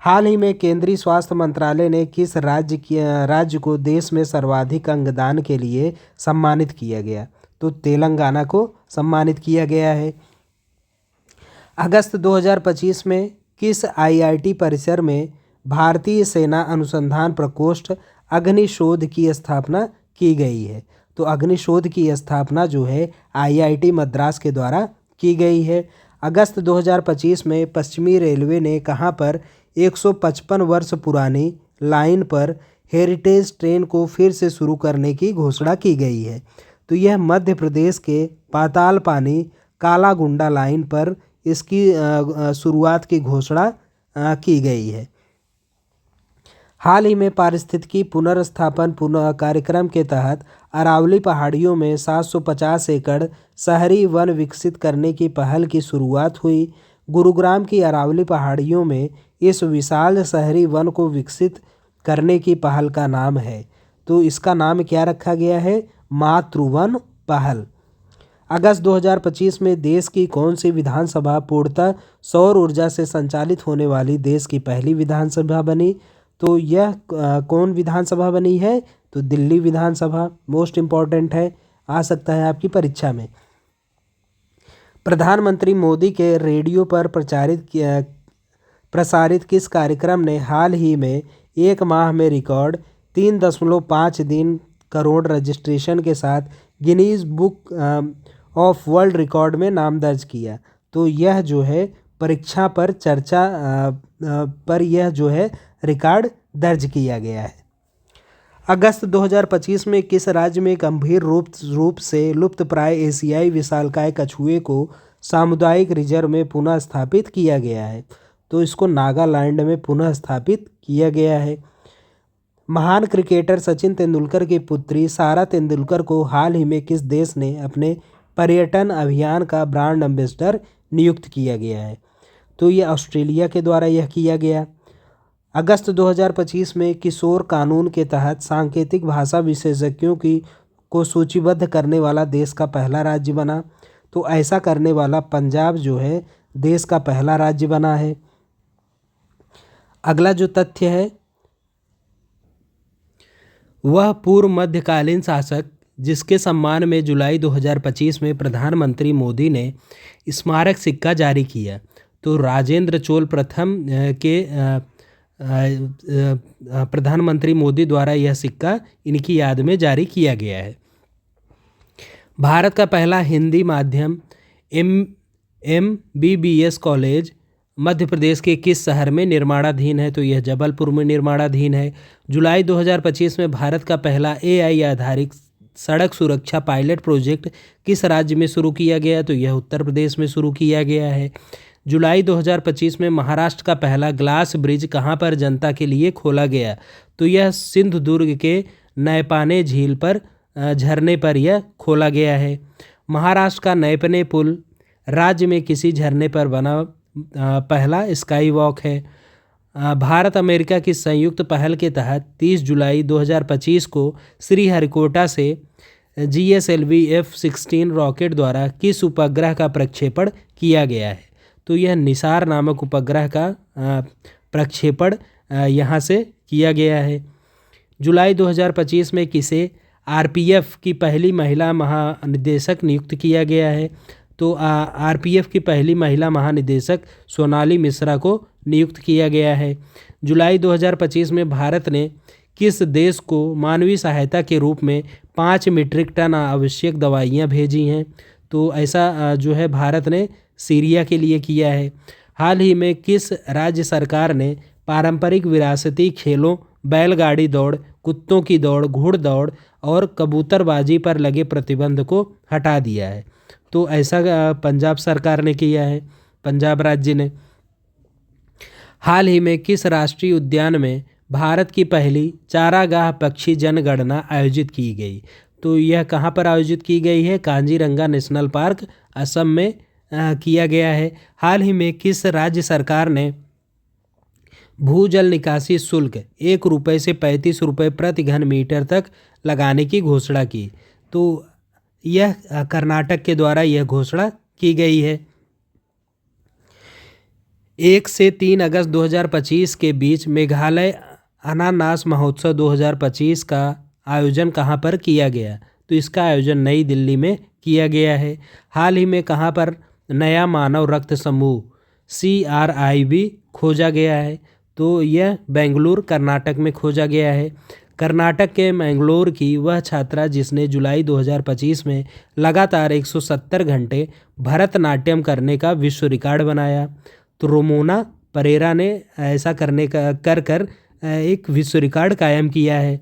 हाल ही में केंद्रीय स्वास्थ्य मंत्रालय ने किस राज्य को देश में सर्वाधिक अंगदान के लिए सम्मानित किया गया? तो तेलंगाना को सम्मानित किया गया है। अगस्त 2025 में किस आईआईटी परिसर में भारतीय सेना अनुसंधान प्रकोष्ठ अग्निशोध की स्थापना की गई है? तो अग्निशोध की स्थापना जो है आईआईटी मद्रास के द्वारा की गई है। अगस्त 2025 में पश्चिमी रेलवे ने कहां पर 155 वर्ष पुरानी लाइन पर हेरिटेज ट्रेन को फिर से शुरू करने की घोषणा की गई है? तो यह मध्य प्रदेश के पातालपानी कालागुंडा लाइन पर इसकी शुरुआत की घोषणा की गई है। हाल ही में पारिस्थितिकी पुनर्स्थापन कार्यक्रम के तहत अरावली पहाड़ियों में 750 एकड़ शहरी वन विकसित करने की पहल की शुरुआत हुई। गुरुग्राम की अरावली पहाड़ियों में इस विशाल शहरी वन को विकसित करने की पहल का नाम है। तो इसका नाम क्या रखा गया है? मातृवन पहल। अगस्त 2025 में देश की कौन सी विधानसभा पूर्णतः सौर ऊर्जा से संचालित होने वाली देश की पहली विधानसभा बनी? तो यह कौन विधानसभा बनी है? तो दिल्ली विधानसभा। मोस्ट इम्पॉर्टेंट है, आ सकता है आपकी परीक्षा में। प्रधानमंत्री मोदी के रेडियो पर प्रसारित किस कार्यक्रम ने हाल ही में एक माह में रिकॉर्ड 3.5 दिन करोड़ रजिस्ट्रेशन के साथ Guinness book of world record में नाम दर्ज किया? तो यह जो है परीक्षा पर चर्चा पर यह जो है रिकॉर्ड दर्ज किया गया है। अगस्त 2025 में किस राज्य में गंभीर रूप से लुप्तप्राय एशियाई विशालकाय कछुए को सामुदायिक रिजर्व में पुनः स्थापित किया गया है? तो इसको नागालैंड में पुनः स्थापित किया गया है। महान क्रिकेटर सचिन तेंदुलकर की पुत्री सारा तेंदुलकर को हाल ही में किस देश ने अपने पर्यटन अभियान का ब्रांड एम्बेसडर नियुक्त किया गया है? तो ये ऑस्ट्रेलिया के द्वारा यह किया गया। अगस्त 2025 में किशोर कानून के तहत सांकेतिक भाषा विशेषज्ञों को सूचीबद्ध करने वाला देश का पहला राज्य बना। तो ऐसा करने वाला पंजाब जो है देश का पहला राज्य बना है। अगला जो तथ्य है वह पूर्व मध्यकालीन शासक जिसके सम्मान में जुलाई 2025 में प्रधानमंत्री मोदी ने स्मारक सिक्का जारी किया। तो राजेंद्र चोल प्रथम के प्रधानमंत्री मोदी द्वारा यह सिक्का इनकी याद में जारी किया गया है। भारत का पहला हिंदी माध्यम MBBS कॉलेज मध्य प्रदेश के किस शहर में निर्माणाधीन है? तो यह जबलपुर में निर्माणाधीन है। जुलाई 2025 में भारत का पहला AI आधारित सड़क सुरक्षा पायलट प्रोजेक्ट किस राज्य में शुरू किया गया? तो यह उत्तर प्रदेश में शुरू किया गया है। जुलाई 2025 में महाराष्ट्र का पहला ग्लास ब्रिज कहां पर जनता के लिए खोला गया? तो यह सिंधुदुर्ग के नैपाने झील पर झरने पर यह खोला गया है। महाराष्ट्र का नैपने पुल राज्य में किसी झरने पर बना पहला स्काई वॉक है। भारत अमेरिका की संयुक्त पहल के तहत 30 जुलाई 2025 को श्रीहरिकोटा से GSLV F-16 रॉकेट द्वारा किस उपग्रह का प्रक्षेपण किया गया है? तो यह निसार नामक उपग्रह का प्रक्षेपण यहाँ से किया गया है। जुलाई 2025 में किसे RPF की पहली महिला महानिदेशक नियुक्त किया गया है? तो RPF की पहली महिला महानिदेशक सोनाली मिश्रा को नियुक्त किया गया है। जुलाई 2025 में भारत ने किस देश को मानवीय सहायता के रूप में 5 मीट्रिक टन आवश्यक दवाइयाँ भेजी हैं? तो ऐसा जो है भारत ने सीरिया के लिए किया है। हाल ही में किस राज्य सरकार ने पारंपरिक विरासती खेलों बैलगाड़ी दौड़, कुत्तों की दौड़, घुड़दौड़ और कबूतरबाजी पर लगे प्रतिबंध को हटा दिया है? तो ऐसा पंजाब सरकार ने किया है। पंजाब राज्य ने। हाल ही में किस राष्ट्रीय उद्यान में भारत की पहली चारागाह पक्षी जनगणना आयोजित की गई? तो यह कहाँ पर आयोजित की गई है? काजीरंगा नेशनल पार्क, असम में किया गया है। हाल ही में किस राज्य सरकार ने भूजल निकासी शुल्क 1 रुपये से 35 रुपये प्रति घन मीटर तक लगाने की घोषणा की? तो यह कर्नाटक के द्वारा यह घोषणा की गई है। 1 से 3 अगस्त 2025 के बीच मेघालय अनानास महोत्सव 2025 का आयोजन कहाँ पर किया गया? तो इसका आयोजन नई दिल्ली में किया गया है। हाल ही में कहाँ पर नया मानव रक्त समूह CRIB खोजा गया है? तो यह बेंगलुरु कर्नाटक में खोजा गया है। कर्नाटक के मैंगलोर की वह छात्रा जिसने जुलाई 2025 में लगातार 170 घंटे भरतनाट्यम करने का विश्व रिकॉर्ड बनाया। तो रोमोना परेरा ने ऐसा करने का कर एक विश्व रिकॉर्ड कायम किया है।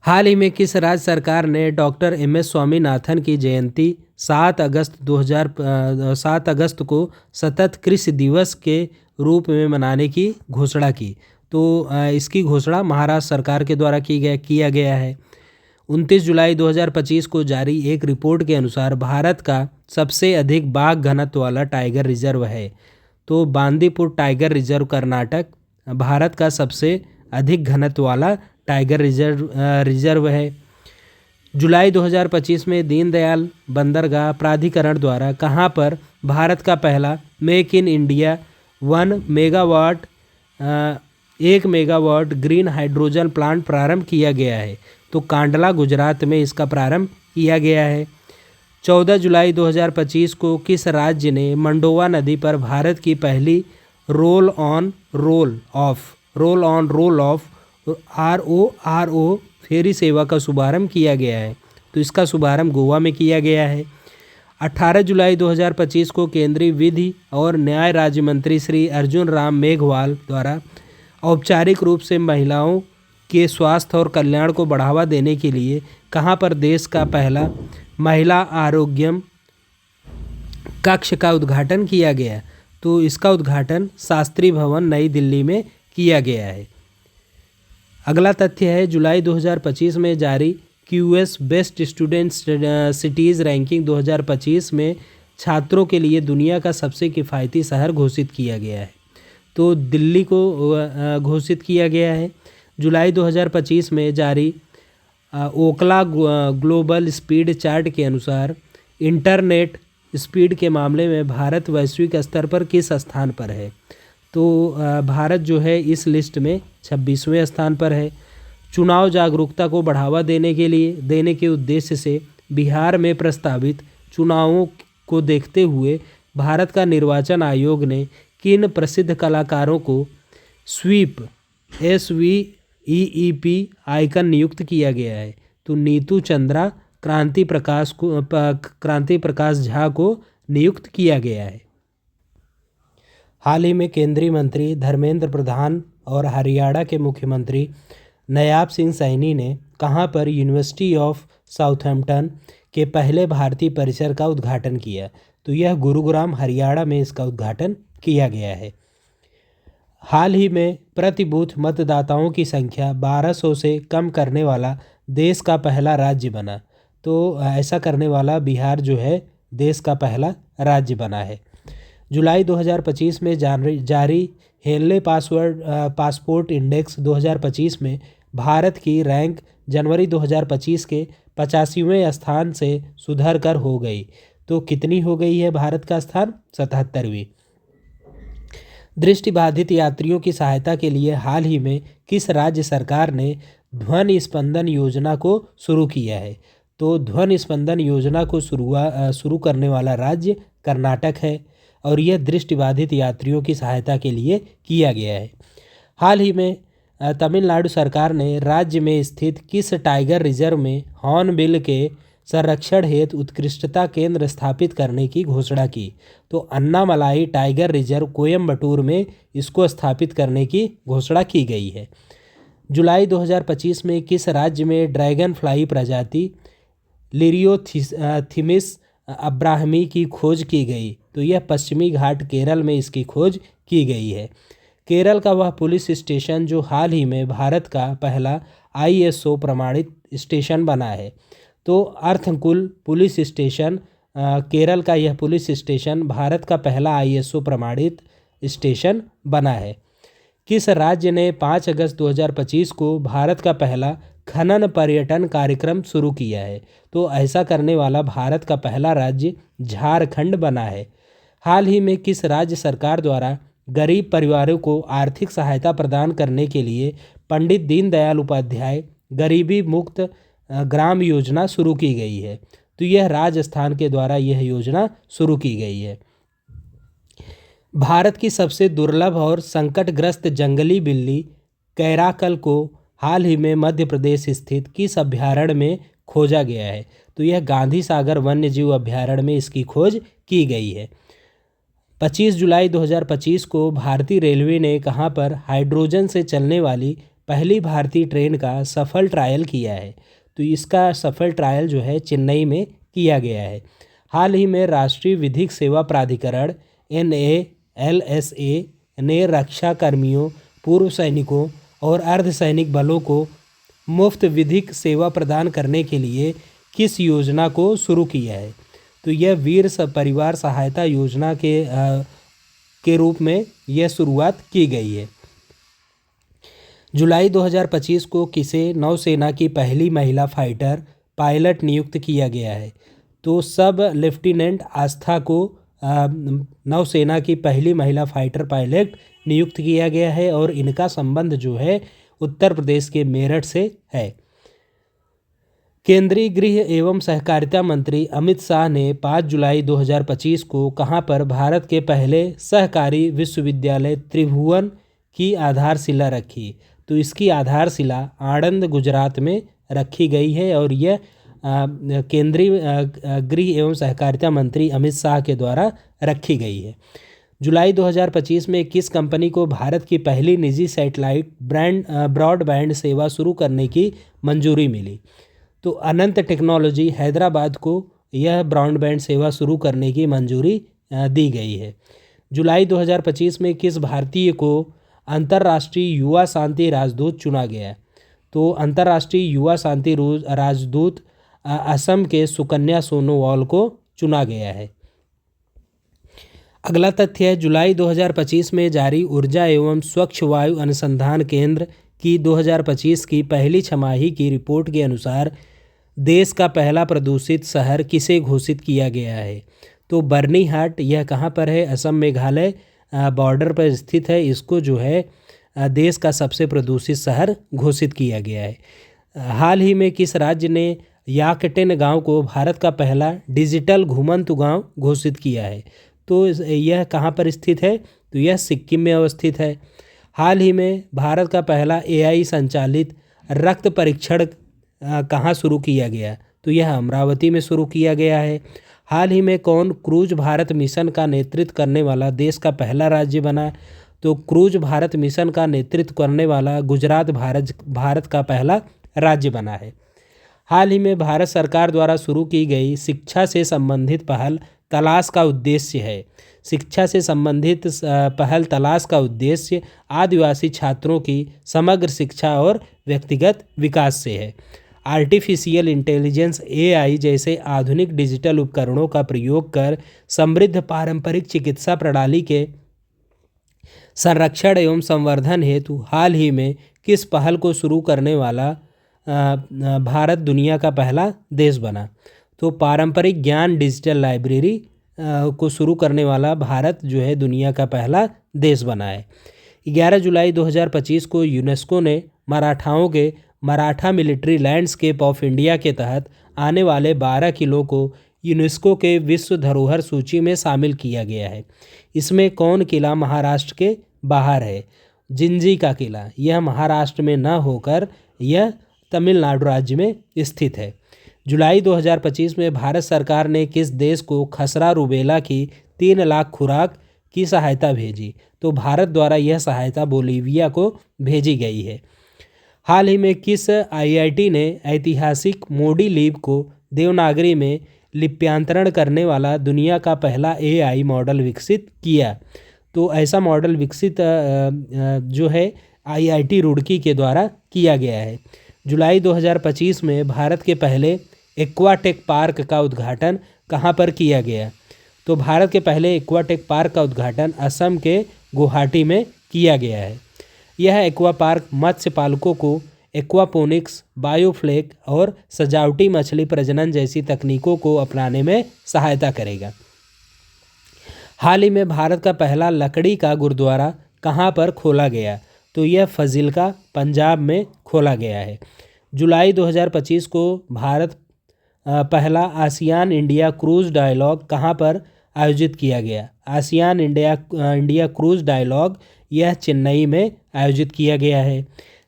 हाल ही में किस राज्य सरकार ने डॉक्टर MS स्वामीनाथन की जयंती 7 अगस्त को सतत कृषि दिवस के रूप में मनाने की घोषणा की? तो इसकी घोषणा महाराष्ट्र सरकार के द्वारा किया गया है। 29 जुलाई 2025 को जारी एक रिपोर्ट के अनुसार भारत का सबसे अधिक बाघ घनत्व वाला टाइगर रिजर्व है। तो बांदीपुर टाइगर रिजर्व कर्नाटक भारत का सबसे अधिक घनत्व वाला टाइगर रिजर्व है। जुलाई 2025 में दीनदयाल बंदरगाह प्राधिकरण द्वारा कहाँ पर भारत का पहला make in India 1 megawatt green hydrogen plant प्रारंभ किया गया है? तो कांडला गुजरात में इसका प्रारंभ किया गया है। 14 जुलाई 2025 को किस राज्य ने मंडोवा नदी पर भारत की पहली roll on roll of RORO फेरी सेवा का शुभारंभ किया गया है? तो इसका शुभारंभ गोवा में किया गया है। 18 जुलाई 2025 को केंद्रीय विधि और न्याय राज्य मंत्री श्री अर्जुन राम मेघवाल द्वारा औपचारिक रूप से महिलाओं के स्वास्थ्य और कल्याण को बढ़ावा देने के लिए कहाँ पर देश का पहला महिला आरोग्यम कक्ष का उद्घाटन किया गया? तो इसका उद्घाटन शास्त्री भवन नई दिल्ली में किया गया है। अगला तथ्य है जुलाई 2025 में जारी QS best student cities ranking 2025 में छात्रों के लिए दुनिया का सबसे किफ़ायती शहर घोषित किया गया है। तो दिल्ली को घोषित किया गया है। जुलाई 2025 में जारी ओकला ग्लोबल स्पीड चार्ट के अनुसार इंटरनेट स्पीड के मामले में भारत वैश्विक स्तर पर किस स्थान पर है? तो भारत जो है इस लिस्ट में 26वें स्थान पर है। चुनाव जागरूकता को बढ़ावा देने के उद्देश्य से बिहार में प्रस्तावित चुनावों को देखते हुए भारत का निर्वाचन आयोग ने किन प्रसिद्ध कलाकारों को स्वीप SVEEP आइकन नियुक्त किया गया है? तो नीतू चंद्रा, क्रांति प्रकाश झा को नियुक्त किया गया है। हाल ही में केंद्रीय मंत्री धर्मेंद्र प्रधान और हरियाणा के मुख्यमंत्री नायब सिंह सैनी ने कहाँ पर यूनिवर्सिटी ऑफ साउथहैम्पटन के पहले भारतीय परिसर का उद्घाटन किया? तो यह गुरुग्राम हरियाणा में इसका उद्घाटन किया गया है। हाल ही में प्रति बूथ मतदाताओं की संख्या 1200 से कम करने वाला देश का पहला राज्य बना। तो ऐसा करने वाला बिहार जो है देश का पहला राज्य बना है। जुलाई 2025 में जारी हेनले पासपोर्ट इंडेक्स 2025 में भारत की रैंक जनवरी 2025 के 85वें स्थान से सुधर कर हो गई। तो कितनी हो गई है भारत का स्थान? 77वीं। दृष्टिबाधित यात्रियों की सहायता के लिए हाल ही में किस राज्य सरकार ने ध्वनि स्पंदन योजना को शुरू किया है? तो ध्वनि स्पंदन योजना को शुरू करने वाला राज्य कर्नाटक है और यह दृष्टिबाधित यात्रियों की सहायता के लिए किया गया है। हाल ही में तमिलनाडु सरकार ने राज्य में स्थित किस टाइगर रिजर्व में हॉर्नबिल के संरक्षण हेतु उत्कृष्टता केंद्र स्थापित करने की घोषणा की? तो अन्नामलाई टाइगर रिजर्व कोयम्बटूर में इसको स्थापित करने की घोषणा की गई है। जुलाई 2025 में किस राज्य में ड्रैगन फ्लाई प्रजाति लिरियोथिमिस अब्राहमी की खोज की गई? तो यह पश्चिमी घाट केरल में इसकी खोज की गई है। केरल का वह पुलिस स्टेशन जो हाल ही में भारत का पहला ISO प्रमाणित स्टेशन बना है। तो अर्थकुल पुलिस स्टेशन, केरल का यह पुलिस स्टेशन भारत का पहला ISO प्रमाणित स्टेशन बना है। किस राज्य ने 5 अगस्त 2025 को भारत का पहला खनन पर्यटन कार्यक्रम शुरू किया है? तो ऐसा करने वाला भारत का पहला राज्य झारखंड बना है। हाल ही में किस राज्य सरकार द्वारा गरीब परिवारों को आर्थिक सहायता प्रदान करने के लिए पंडित दीनदयाल उपाध्याय गरीबी मुक्त ग्राम योजना शुरू की गई है? तो यह राजस्थान के द्वारा यह योजना शुरू की गई है। भारत की सबसे दुर्लभ और संकटग्रस्त जंगली बिल्ली कैराकल को हाल ही में मध्य प्रदेश स्थित किस अभयारण्य में खोजा गया है? तो यह गांधी सागर वन्य जीव अभयारण्य में इसकी खोज की गई है। 25 जुलाई 2025 को भारतीय रेलवे ने कहां पर हाइड्रोजन से चलने वाली पहली भारतीय ट्रेन का सफल ट्रायल किया है? तो इसका सफल ट्रायल जो है चेन्नई में किया गया है। हाल ही में राष्ट्रीय विधिक सेवा प्राधिकरण NALSA ने रक्षा कर्मियों, पूर्व सैनिकों और अर्धसैनिक बलों को मुफ्त विधिक सेवा प्रदान करने के लिए किस योजना को शुरू किया है? तो यह वीर परिवार सहायता योजना के रूप में यह शुरुआत की गई है। जुलाई 2025 को किसे नौसेना की पहली महिला फाइटर पायलट नियुक्त किया गया है? तो सब लेफ्टिनेंट आस्था को नौसेना की पहली महिला फाइटर पायलट नियुक्त किया गया है और इनका संबंध जो है उत्तर प्रदेश के मेरठ से है। केंद्रीय गृह एवं सहकारिता मंत्री अमित शाह ने 5 जुलाई 2025 को कहां पर भारत के पहले सहकारी विश्वविद्यालय त्रिभुवन की आधारशिला रखी? तो इसकी आधारशिला आणंद गुजरात में रखी गई है और यह केंद्रीय गृह एवं सहकारिता मंत्री अमित शाह के द्वारा रखी गई है। जुलाई 2025 में किस कंपनी को भारत की पहली निजी सैटेलाइट ब्रॉडबैंड सेवा शुरू करने की मंजूरी मिली? तो अनंत टेक्नोलॉजी हैदराबाद को यह ब्रॉडबैंड सेवा शुरू करने की मंजूरी दी गई है। जुलाई 2025 में किस भारतीय को अंतर्राष्ट्रीय युवा शांति राजदूत चुना गया? तो अंतर्राष्ट्रीय युवा शांति राजदूत असम के सुकन्या सोनोवाल को चुना गया है। अगला तथ्य है, जुलाई 2025 में जारी ऊर्जा एवं स्वच्छ वायु अनुसंधान केंद्र की 2025 की पहली छमाही की रिपोर्ट के अनुसार देश का पहला प्रदूषित शहर किसे घोषित किया गया है? तो बर्नीहाट, यह कहाँ पर है? असम मेघालय बॉर्डर पर स्थित है। इसको जो है देश का सबसे प्रदूषित शहर घोषित किया गया है। हाल ही में किस राज्य ने याकटेन गांव को भारत का पहला डिजिटल घुमंतु गांव घोषित किया है? तो यह कहाँ पर स्थित है? तो यह सिक्किम में अवस्थित है। हाल ही में भारत का पहला AI संचालित रक्त परीक्षण कहाँ शुरू किया गया? तो यह अमरावती में शुरू किया गया है। हाल ही में कौन क्रूज भारत मिशन का नेतृत्व करने वाला देश का पहला राज्य बना? तो क्रूज भारत मिशन का नेतृत्व करने वाला गुजरात भारत का पहला राज्य बना है। हाल ही में भारत सरकार द्वारा शुरू की गई शिक्षा से संबंधित पहल तलाश का उद्देश्य है। शिक्षा से संबंधित पहल तलाश का उद्देश्य आदिवासी छात्रों की समग्र शिक्षा और व्यक्तिगत विकास से है। आर्टिफिशियल इंटेलिजेंस AI जैसे आधुनिक डिजिटल उपकरणों का प्रयोग कर समृद्ध पारंपरिक चिकित्सा प्रणाली के संरक्षण एवं संवर्धन हेतु हाल ही में किस पहल को शुरू करने वाला भारत दुनिया का पहला देश बना? तो पारंपरिक ज्ञान डिजिटल लाइब्रेरी को शुरू करने वाला भारत जो है दुनिया का पहला देश बना है। 11 जुलाई 2025 को यूनेस्को ने मराठाओं के Maratha military landscape of India के तहत आने वाले 12 किलों को यूनेस्को के विश्व धरोहर सूची में शामिल किया गया है। इसमें कौन किला महाराष्ट्र के बाहर है? जिंजी का किला, यह महाराष्ट्र में न होकर यह तमिलनाडु राज्य में स्थित है। जुलाई 2025 में भारत सरकार ने किस देश को खसरा रूबेला की 3 लाख खुराक की सहायता भेजी? तो भारत द्वारा यह सहायता बोलीविया को भेजी गई है। हाल ही में किस IIT ने ऐतिहासिक मोडी लीप को देवनागरी में लिप्यांतरण करने वाला दुनिया का पहला AI मॉडल विकसित किया। तो ऐसा मॉडल विकसित जो है IIT रुड़की के द्वारा किया गया है। जुलाई 2025 में भारत के पहले एक्वाटेक पार्क का उद्घाटन कहाँ पर किया गया? तो भारत के पहले एक्वाटेक पार्क का उद्घाटन असम के गुवाहाटी में किया गया है। यह एक्वा पार्क मत्स्य पालकों को एक्वापोनिक्स, बायोफ्लेक और सजावटी मछली प्रजनन जैसी तकनीकों को अपनाने में सहायता करेगा। हाल ही में भारत का पहला लकड़ी का गुरुद्वारा कहाँ पर खोला गया? तो यह फजिल्का, पंजाब में खोला गया है। जुलाई 2025 को भारत पहला आसियान इंडिया क्रूज़ डायलॉग कहाँ पर आयोजित किया गया? आसियान इंडिया क्रूज़ डायलॉग यह चेन्नई में आयोजित किया गया है।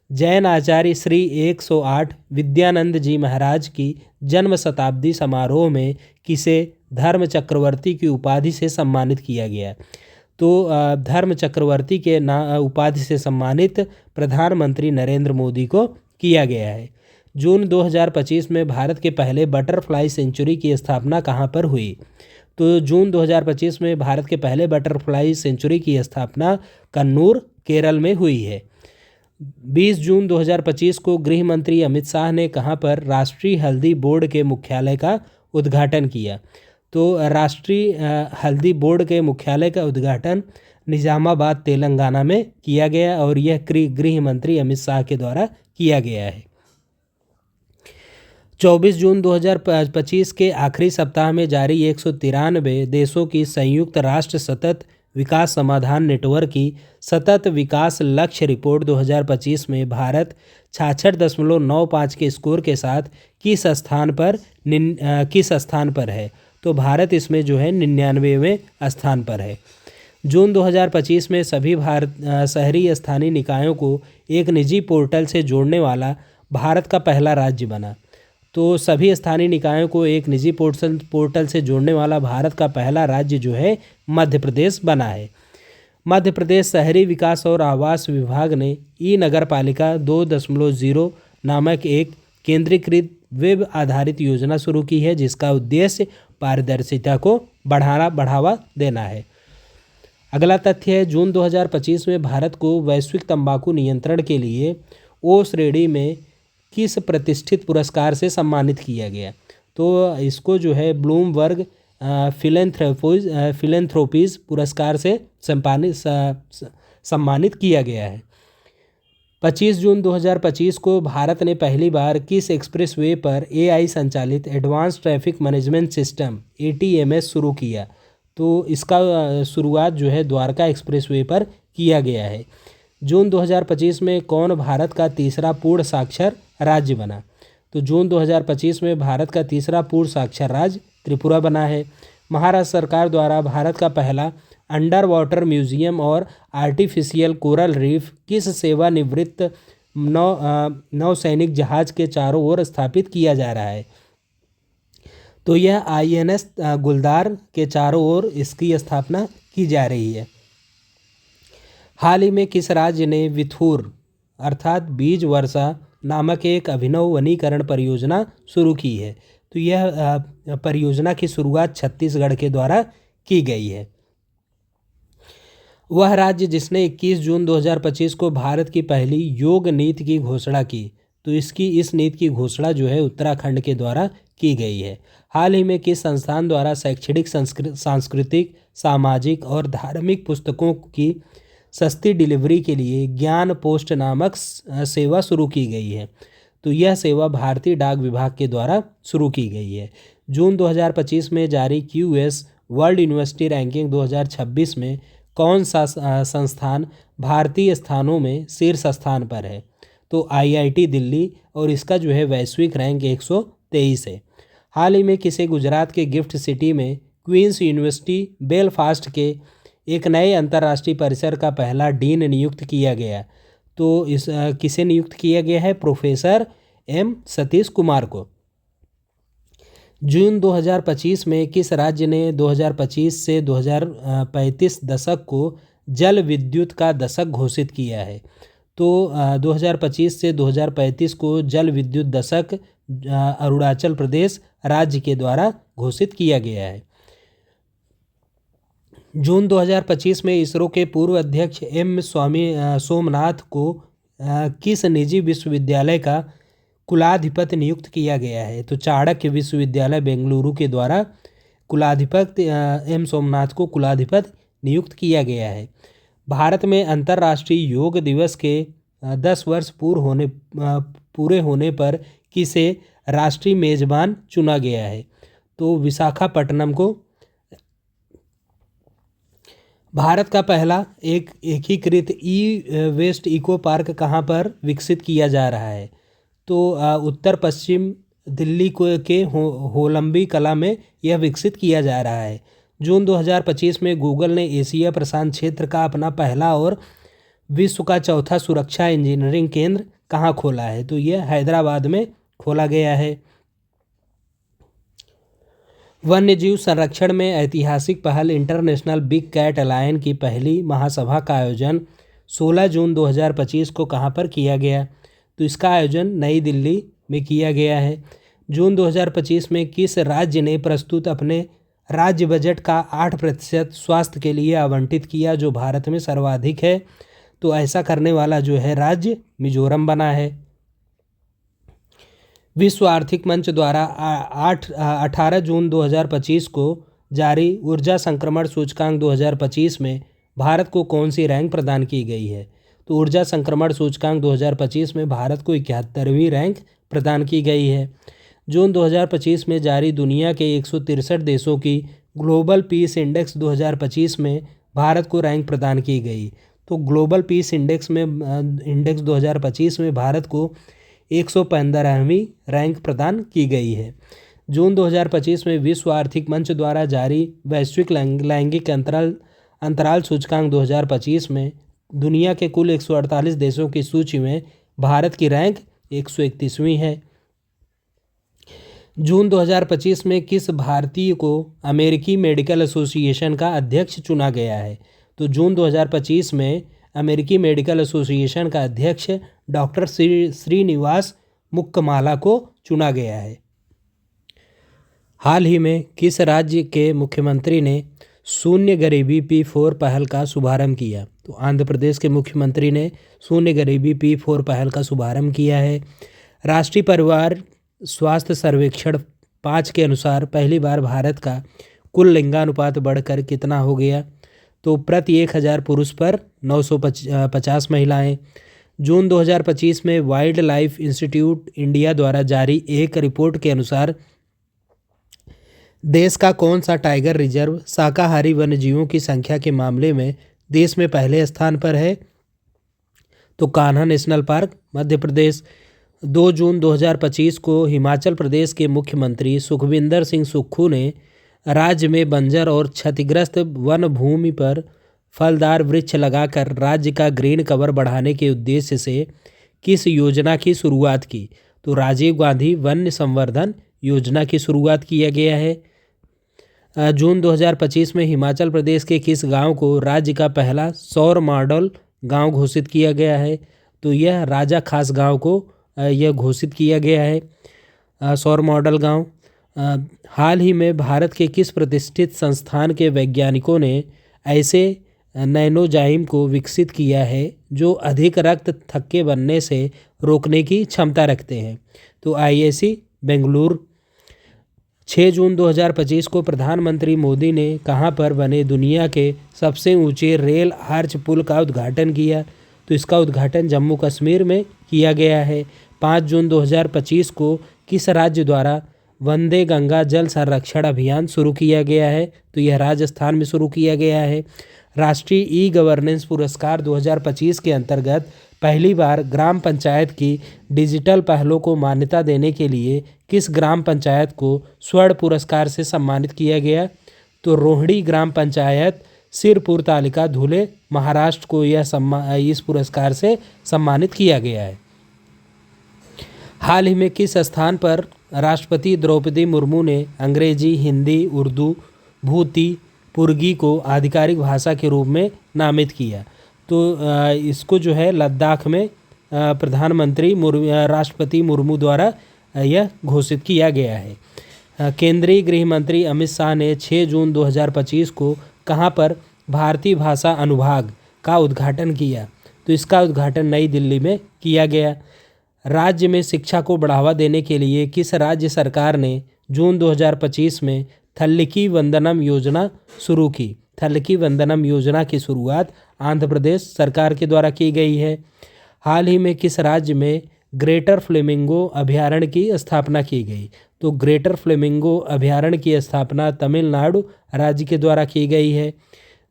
जैन आचार्य श्री 108 विद्यानंद जी महाराज की जन्म शताब्दी समारोह में किसे धर्म चक्रवर्ती की उपाधि से सम्मानित किया गया? तो धर्म चक्रवर्ती के उपाधि से सम्मानित प्रधानमंत्री नरेंद्र मोदी को किया गया है। जून 2025 में भारत के पहले बटरफ्लाई सेंचुरी की स्थापना कहाँ पर हुई? तो जून 2025 में भारत के पहले बटरफ्लाई सेंचुरी की स्थापना कन्नूर, केरल में हुई है। 20 जून 2025 को गृह मंत्री अमित शाह ने कहाँ पर राष्ट्रीय हल्दी बोर्ड के मुख्यालय का उद्घाटन किया? तो राष्ट्रीय हल्दी बोर्ड के मुख्यालय का उद्घाटन निजामाबाद, तेलंगाना में किया गया और यह गृह मंत्री अमित शाह के द्वारा किया गया है। 24 जून 2025 के आखिरी सप्ताह में जारी 193 देशों की संयुक्त राष्ट्र सतत विकास समाधान नेटवर्क की सतत विकास लक्ष्य रिपोर्ट 2025 में भारत 66.95 के स्कोर के साथ किस स्थान पर है? तो भारत इसमें जो है 99वें स्थान पर है। जून 2025 में सभी शहरी स्थानीय निकायों को एक निजी पोर्टल से जोड़ने वाला भारत का पहला राज्य बना। तो सभी स्थानीय निकायों को एक निजी पोर्टल से जोड़ने वाला भारत का पहला राज्य जो है मध्य प्रदेश बना है। मध्य प्रदेश शहरी विकास और आवास विभाग ने ई नगरपालिका 2.0 नामक एक केंद्रीकृत वेब आधारित योजना शुरू की है, जिसका उद्देश्य पारदर्शिता को बढ़ावा देना है। अगला तथ्य है, जून 2025 में भारत को वैश्विक तंबाकू नियंत्रण के लिए ओ श्रेणी में किस प्रतिष्ठित पुरस्कार से सम्मानित किया गया? तो इसको जो है ब्लूमबर्ग फिलेंथ्रोपीज पुरस्कार से सम्मानित किया गया है। 25 जून 2025 को भारत ने पहली बार किस एक्सप्रेसवे पर AI संचालित advance traffic management system ATMS शुरू किया? तो इसका शुरुआत जो है द्वारका एक्सप्रेसवे पर किया गया है। जून 2025 में कौन भारत का तीसरा पूर्ण साक्षर राज्य बना? तो जून 2025 में भारत का तीसरा पूर्ण साक्षर राज्य त्रिपुरा बना है। महाराष्ट्र सरकार द्वारा भारत का पहला अंडर वाटर म्यूजियम और आर्टिफिशियल कोरल रीफ किस सेवानिवृत्त नौसैनिक जहाज के चारों ओर स्थापित किया जा रहा है? तो यह INS गुलदार के चारों ओर इसकी स्थापना की जा रही है। हाल ही में किस राज्य ने विथुर अर्थात बीज वर्षा नामक एक अभिनव वनीकरण परियोजना शुरू की है? तो यह परियोजना की शुरुआत छत्तीसगढ़ के द्वारा की गई है। वह राज्य जिसने 21 जून 2025 को भारत की पहली योग नीति की घोषणा की, तो इस नीति की घोषणा जो है उत्तराखंड के द्वारा की गई है। हाल ही में किस संस्थान द्वारा शैक्षणिक, सांस्कृतिक, सामाजिक और धार्मिक पुस्तकों की सस्ती डिलीवरी के लिए ज्ञान पोस्ट नामक सेवा शुरू की गई है? तो यह सेवा भारतीय डाक विभाग के द्वारा शुरू की गई है। जून 2025 में जारी QS वर्ल्ड यूनिवर्सिटी रैंकिंग 2026 में कौन सा संस्थान भारतीय स्थानों में शीर्ष स्थान पर है? तो IIT दिल्ली, और इसका जो है वैश्विक रैंक 123 है। हाल ही में किसे गुजरात के गिफ्ट सिटी में क्वींस यूनिवर्सिटी बेलफास्ट के एक नए अंतर्राष्ट्रीय परिसर का पहला डीन नियुक्त किया गया? तो किसे नियुक्त किया गया है? प्रोफेसर M सतीश कुमार को। जून 2025 में किस राज्य ने 2025 से 2035 दशक को जल विद्युत का दशक घोषित किया है? तो 2025 से 2035 को जल विद्युत दशक अरुणाचल प्रदेश राज्य के द्वारा घोषित किया गया है। जून 2025 में इसरो के पूर्व अध्यक्ष एम सोमनाथ को किस निजी विश्वविद्यालय का कुलाधिपति नियुक्त किया गया है? तो चाणक्य विश्वविद्यालय बेंगलुरु के द्वारा कुलाधिपति एम सोमनाथ को कुलाधिपति नियुक्त किया गया है। भारत में अंतर्राष्ट्रीय योग दिवस के 10 वर्ष पूरे होने पर किसे राष्ट्रीय मेजबान चुना गया है? तो विशाखापट्टनम को। भारत का पहला एक एकीकृत ई वेस्ट इको पार्क कहाँ पर विकसित किया जा रहा है? तो उत्तर पश्चिम दिल्ली के होलंबी कला में यह विकसित किया जा रहा है। जून 2025 में गूगल ने एशिया प्रशांत क्षेत्र का अपना पहला और विश्व का चौथा सुरक्षा इंजीनियरिंग केंद्र कहाँ खोला है? तो यह हैदराबाद में खोला गया है। वन्यजीव संरक्षण में ऐतिहासिक पहल इंटरनेशनल बिग कैट अलायंस की पहली महासभा का आयोजन 16 जून 2025 को कहाँ पर किया गया? तो इसका आयोजन नई दिल्ली में किया गया है। जून 2025 में किस राज्य ने प्रस्तुत अपने राज्य बजट का 8% स्वास्थ्य के लिए आवंटित किया, जो भारत में सर्वाधिक है? तो ऐसा करने वाला जो है राज्य मिजोरम बना है। विश्व आर्थिक मंच द्वारा 18 जून 2025 को जारी ऊर्जा संक्रमण सूचकांक 2025 में भारत को कौन सी रैंक प्रदान की गई है? तो ऊर्जा संक्रमण सूचकांक 2025 में भारत को 71वीं रैंक प्रदान की गई है। जून 2025 में जारी दुनिया के 163 देशों की ग्लोबल पीस इंडेक्स 2025 में भारत को रैंक प्रदान की गई। तो ग्लोबल पीस इंडेक्स 2025 में भारत को 115वीं रैंक प्रदान की गई है। जून 2025 में विश्व आर्थिक मंच द्वारा जारी वैश्विक लैंगिक अंतराल सूचकांक 2025 में दुनिया के कुल 148 देशों की सूची में भारत की रैंक 131वीं है। जून 2025 में किस भारतीय को अमेरिकी मेडिकल एसोसिएशन का अध्यक्ष चुना गया है? तो जून 2025 में अमेरिकी मेडिकल एसोसिएशन का अध्यक्ष डॉक्टर श्रीनिवास मुक्कमाला को चुना गया है। हाल ही में किस राज्य के मुख्यमंत्री ने शून्य गरीबी P4 पहल का शुभारंभ किया? तो आंध्र प्रदेश के मुख्यमंत्री ने शून्य गरीबी P4 पहल का शुभारंभ किया है। राष्ट्रीय परिवार स्वास्थ्य सर्वेक्षण 5 के अनुसार पहली बार भारत का कुल लिंगानुपात बढ़कर कितना हो गया? तो प्रति 1000 पुरुष पर 950 महिलाएं। जून 2025 में वाइल्ड लाइफ इंस्टीट्यूट इंडिया द्वारा जारी एक रिपोर्ट के अनुसार देश का कौन सा टाइगर रिजर्व शाकाहारी वन्यजीवों की संख्या के मामले में देश में पहले स्थान पर है? तो कान्हा नेशनल पार्क मध्य प्रदेश। 2 जून 2025 को हिमाचल प्रदेश के मुख्यमंत्री सुखविंदर सिंह सुक्खू ने राज्य में बंजर और क्षतिग्रस्त वन भूमि पर फलदार वृक्ष लगाकर राज्य का ग्रीन कवर बढ़ाने के उद्देश्य से किस योजना की शुरुआत की? तो राजीव गांधी वन्य संवर्धन योजना की शुरुआत किया गया है। जून 2025 में हिमाचल प्रदेश के किस गांव को राज्य का पहला सौर मॉडल गांव घोषित किया गया है? तो यह राजा खास गांव को यह घोषित किया गया है सौर मॉडल गांव। हाल ही में भारत के किस प्रतिष्ठित संस्थान के वैज्ञानिकों ने ऐसे नैनोजाइम को विकसित किया है जो अधिक रक्त थक्के बनने से रोकने की क्षमता रखते हैं? तो IISc बेंगलुरु। 6 जून 2025 को प्रधानमंत्री मोदी ने कहां पर बने दुनिया के सबसे ऊंचे रेल आर्च पुल का उद्घाटन किया? तो इसका उद्घाटन जम्मू कश्मीर में किया गया है। 5 जून 2025 को किस राज्य द्वारा वंदे गंगा जल संरक्षण अभियान शुरू किया गया है? तो यह राजस्थान में शुरू किया गया है। राष्ट्रीय ई गवर्नेंस पुरस्कार 2025 के अंतर्गत पहली बार ग्राम पंचायत की डिजिटल पहलों को मान्यता देने के लिए किस ग्राम पंचायत को स्वर्ण पुरस्कार से सम्मानित किया गया? तो रोहिणी ग्राम पंचायत सिरपुर तालुका धुले महाराष्ट्र को इस पुरस्कार से सम्मानित किया गया है। हाल ही में किस स्थान पर राष्ट्रपति द्रौपदी मुर्मू ने अंग्रेजी, हिंदी, उर्दू, भूती, पुर्गी को आधिकारिक भाषा के रूप में नामित किया? तो इसको जो है लद्दाख में प्रधानमंत्री राष्ट्रपति मुर्मू द्वारा यह घोषित किया गया है। केंद्रीय गृह मंत्री अमित शाह ने 6 जून 2025 को कहाँ पर भारतीय भाषा अनुभाग का उद्घाटन किया? तो इसका उद्घाटन नई दिल्ली में किया गया। राज्य में शिक्षा को बढ़ावा देने के लिए किस राज्य सरकार ने जून 2025 में थल्लिकी वंदनम योजना शुरू की? थल्लिकी वंदनम योजना की शुरुआत आंध्र प्रदेश सरकार के द्वारा की गई है। हाल ही में किस राज्य में ग्रेटर फ्लेमिंगो अभयारण्य की स्थापना की गई? तो ग्रेटर फ्लेमिंगो अभयारण्य की स्थापना तमिलनाडु राज्य के द्वारा की गई है।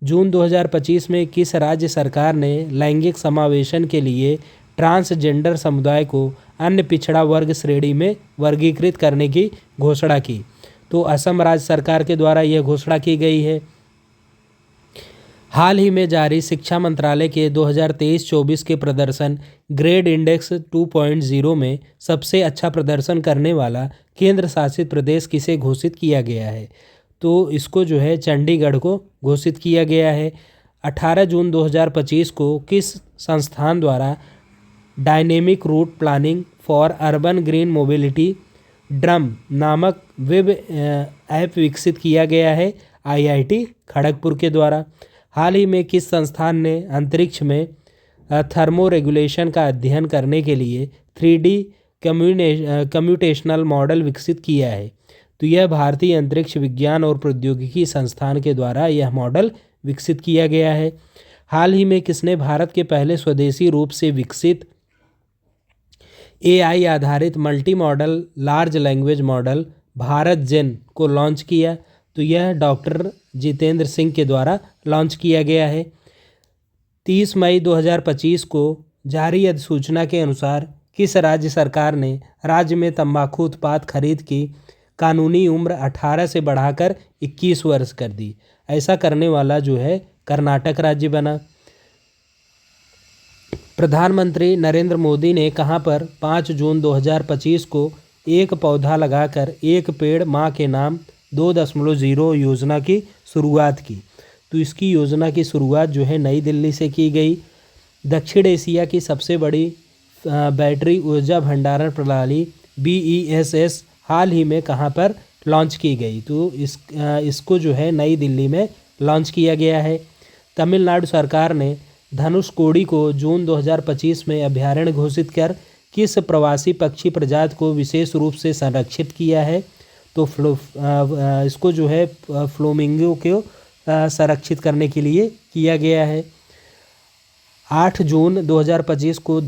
जून 2025 में किस राज्य सरकार ने लैंगिक समावेशन के लिए ट्रांसजेंडर समुदाय को अन्य पिछड़ा वर्ग श्रेणी में वर्गीकृत करने की घोषणा की? तो असम राज्य सरकार के द्वारा यह घोषणा की गई है। हाल ही में जारी शिक्षा मंत्रालय के 2023-24 के प्रदर्शन ग्रेड इंडेक्स 2.0 में सबसे अच्छा प्रदर्शन करने वाला केंद्र शासित प्रदेश किसे घोषित किया गया है? तो इसको जो है चंडीगढ़ को घोषित किया गया है। 18 जून 2025 को किस संस्थान द्वारा dynamic route planning for urban green mobility drum नामक वेब ऐप विकसित किया गया है? IIT खड़गपुर के द्वारा। हाल ही में किस संस्थान ने अंतरिक्ष में थर्मो रेगुलेशन का अध्ययन करने के लिए 3D कम्यूटेशनल मॉडल विकसित किया है? तो यह भारतीय अंतरिक्ष विज्ञान और प्रौद्योगिकी संस्थान के द्वारा यह मॉडल विकसित किया गया है। हाल ही में किसने भारत के पहले स्वदेशी रूप से विकसित AI आधारित multi modal large language model Bharat Gen को लॉन्च किया? तो यह डॉक्टर जितेंद्र सिंह के द्वारा लॉन्च किया गया है। 30 मई 2025 को जारी अधिसूचना के अनुसार किस राज्य सरकार ने राज्य में तंबाकू उत्पाद खरीद की कानूनी उम्र 18 से बढ़ाकर 21 वर्ष कर दी? ऐसा करने वाला जो है कर्नाटक राज्य बना। प्रधानमंत्री नरेंद्र मोदी ने कहां पर 5 जून 2025 को एक पौधा लगाकर एक पेड़ मां के नाम 2.0 योजना की शुरुआत की? तो इसकी योजना की शुरुआत जो है नई दिल्ली से की गई। दक्षिण एशिया की सबसे बड़ी बैटरी ऊर्जा भंडारण प्रणाली BESS हाल ही में कहां पर लॉन्च की गई? तो इसको जो है नई दिल्ली में लॉन्च किया गया है। तमिलनाडु सरकार ने धनुषकोडी को जून 2025 में अभयारण्य घोषित कर किस प्रवासी पक्षी प्रजाति को विशेष रूप से संरक्षित किया है? तो इसको जो है फ्लोमिंगो को संरक्षित करने के लिए किया गया है। 8 जून 2025 को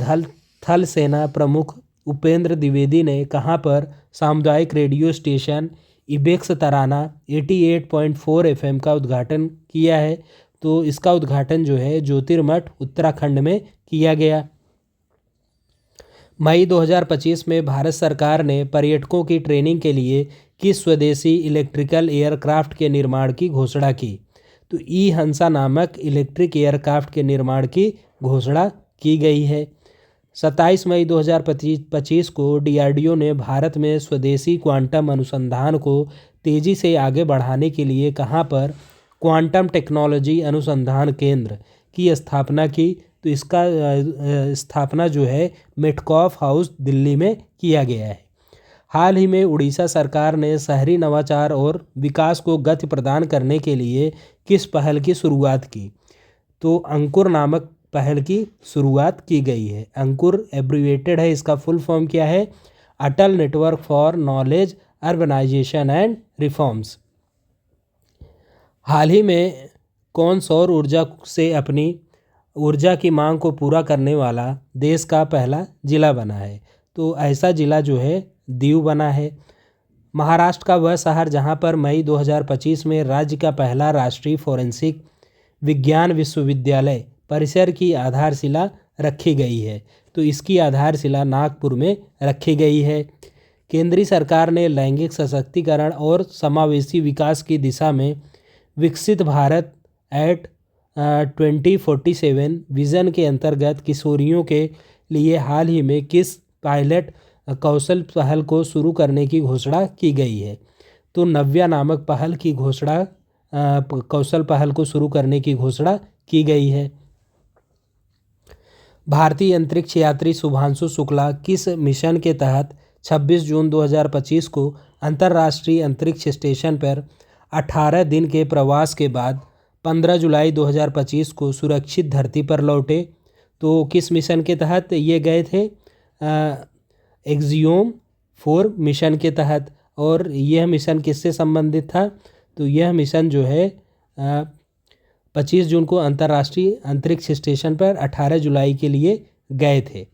थल सेना प्रमुख उपेंद्र द्विवेदी ने कहां पर सामुदायिक रेडियो स्टेशन इबेक्स तराना 88.4 FM का उद्घाटन किया है? तो इसका उद्घाटन जो है ज्योतिर्मठ उत्तराखंड में किया गया। मई 2025 में भारत सरकार ने पर्यटकों की ट्रेनिंग के लिए किस स्वदेशी इलेक्ट्रिकल एयरक्राफ्ट के निर्माण की घोषणा की? तो हंसा नामक इलेक्ट्रिक एयरक्राफ्ट के निर्माण की घोषणा की गई है। 27 मई 2025 को DRDO ने भारत में स्वदेशी क्वांटम अनुसंधान को तेज़ी से आगे बढ़ाने के लिए कहां पर क्वांटम टेक्नोलॉजी अनुसंधान केंद्र की स्थापना की? तो इसका स्थापना जो है मेटकॉफ हाउस दिल्ली में किया गया है। हाल ही में उड़ीसा सरकार ने शहरी नवाचार और विकास को गति प्रदान करने के लिए किस पहल की शुरुआत की? तो अंकुर नामक पहल की शुरुआत की गई है। अंकुर एब्रिविएटेड है, इसका फुल फॉर्म क्या है? Atal network for knowledge urbanisation and reforms. हाल ही में कौन सौर ऊर्जा से अपनी ऊर्जा की मांग को पूरा करने वाला देश का पहला जिला बना है? तो ऐसा जिला जो है दीव बना है। महाराष्ट्र का वह शहर जहां पर मई 2025 में राज्य का पहला राष्ट्रीय फोरेंसिक विज्ञान विश्वविद्यालय परिसर की आधारशिला रखी गई है? तो इसकी आधारशिला नागपुर में रखी गई है। केंद्रीय सरकार ने लैंगिक सशक्तिकरण और समावेशी विकास की दिशा में विकसित भारत एट 2047 विज़न के अंतर्गत किशोरियों के लिए हाल ही में किस पायलट कौशल पहल को शुरू करने की घोषणा की गई है? तो नव्या नामक पहल की घोषणा कौशल पहल को शुरू करने की घोषणा की गई है। भारतीय अंतरिक्ष यात्री शुभांशु शुक्ला किस मिशन के तहत 26 जून 2025 को अंतर्राष्ट्रीय अंतरिक्ष स्टेशन पर 18 दिन के प्रवास के बाद 15 जुलाई 2025 को सुरक्षित धरती पर लौटे? तो किस मिशन के तहत ये गए थे? एक्सियोम 4 मिशन के तहत। और यह मिशन किससे संबंधित था? तो यह मिशन जो है 25 जून को अंतर्राष्ट्रीय अंतरिक्ष स्टेशन पर 18 जुलाई के लिए गए थे।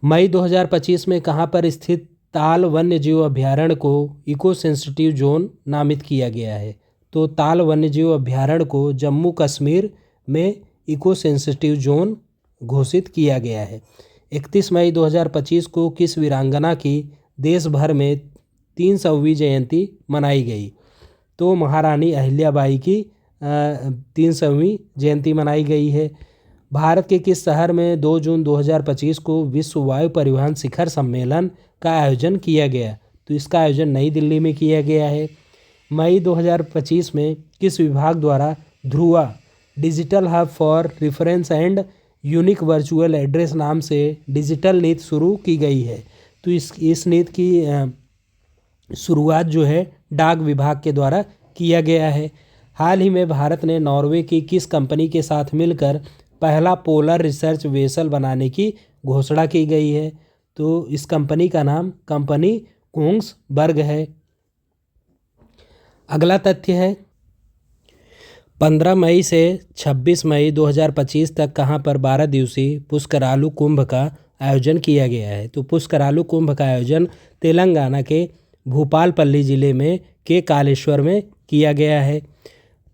मई 2025 में कहाँ पर स्थित ताल वन्यजीव अभयारण्य को इको सेंसिटिव जोन नामित किया गया है? तो ताल वन्यजीव अभयारण्य को जम्मू कश्मीर में इको सेंसिटिव जोन घोषित किया गया है। 31 मई 2025 को किस वीरांगना की देश भर में 300वीं जयंती मनाई गई? तो महारानी अहिल्याबाई की 300वीं जयंती मनाई गई है। भारत के किस शहर में 2 जून 2025 को विश्व वायु परिवहन शिखर सम्मेलन का आयोजन किया गया? तो इसका आयोजन नई दिल्ली में किया गया है। मई 2025 में किस विभाग द्वारा Dhruva digital hub for reference and unique virtual address नाम से डिजिटल नीति शुरू की गई है? तो इस नीति की शुरुआत जो है डाक विभाग के द्वारा किया गया है। हाल ही में भारत ने नॉर्वे की किस कंपनी के साथ मिलकर पहला पोलर रिसर्च वेसल बनाने की घोषणा की गई है? तो इस कंपनी का नाम कंपनी कोंग्सबर्ग है। अगला तथ्य है 15 मई से 26 मई 2025 तक कहाँ पर 12 दिवसीय पुष्करालु कुंभ का आयोजन किया गया है? तो पुष्करालु कुंभ का आयोजन तेलंगाना के भूपालपल्ली जिले में के कालेश्वर में किया गया है।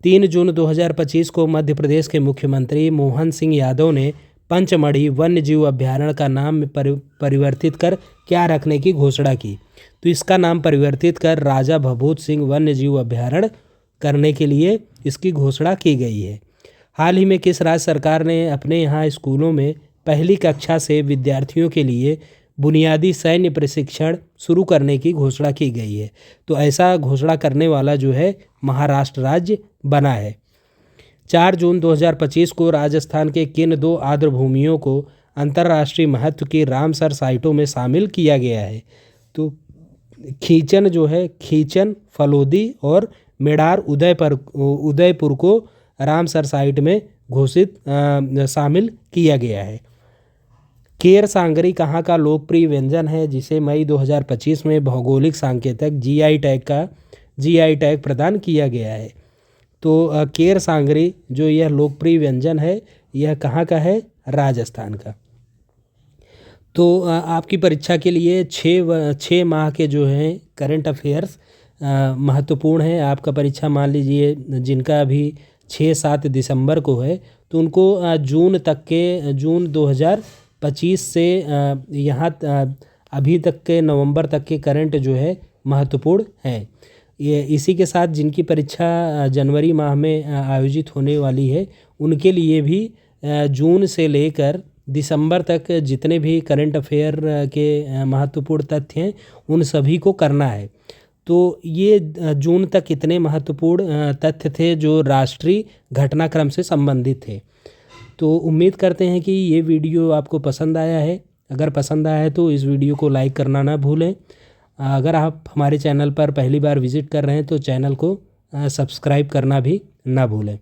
3 जून 2025 को मध्य प्रदेश के मुख्यमंत्री मोहन सिंह यादव ने पंचमढ़ी वन्यजीव अभयारण्य का नाम परिवर्तित कर क्या रखने की घोषणा की? तो इसका नाम परिवर्तित कर राजा भभूत सिंह वन्यजीव अभयारण्य करने के लिए इसकी घोषणा की गई है। हाल ही में किस राज्य सरकार ने अपने यहाँ स्कूलों में पहली कक्षा से विद्यार्थियों के लिए बुनियादी सैन्य प्रशिक्षण शुरू करने की घोषणा की गई है? तो ऐसा घोषणा करने वाला जो है महाराष्ट्र राज्य बना है। 4 जून 2025 को राजस्थान के किन 2 आर्द्र भूमियों को अंतर्राष्ट्रीय महत्व की रामसर साइटों में शामिल किया गया है? तो खींचन जो है खींचन फलोदी और मेडार उदयपुर को रामसर साइट में घोषित शामिल किया गया है। केर सांगरी कहाँ का लोकप्रिय व्यंजन है जिसे मई 2025 में भौगोलिक सांकेतिक जीआई टैग प्रदान किया गया है? तो केर सांगरी जो यह लोकप्रिय व्यंजन है यह कहाँ का है? राजस्थान का। तो आपकी परीक्षा के लिए 6 माह के जो हैं करंट अफेयर्स महत्वपूर्ण हैं। आपका परीक्षा मान लीजिए जिनका अभी 6-7 दिसंबर को है तो उनको जून 2025 से यहाँ अभी तक के नवंबर तक के करंट जो है महत्वपूर्ण हैं। ये इसी के साथ जिनकी परीक्षा जनवरी माह में आयोजित होने वाली है उनके लिए भी जून से लेकर दिसंबर तक जितने भी करंट अफेयर के महत्वपूर्ण तथ्य हैं उन सभी को करना है। तो ये जून तक इतने महत्वपूर्ण तथ्य थे जो राष्ट्रीय घटनाक्रम से संबंधित थे। तो उम्मीद करते हैं कि ये वीडियो आपको पसंद आया है। अगर पसंद आया है तो इस वीडियो को लाइक करना ना भूलें। अगर आप हमारे चैनल पर पहली बार विजिट कर रहे हैं तो चैनल को सब्सक्राइब करना भी ना भूलें।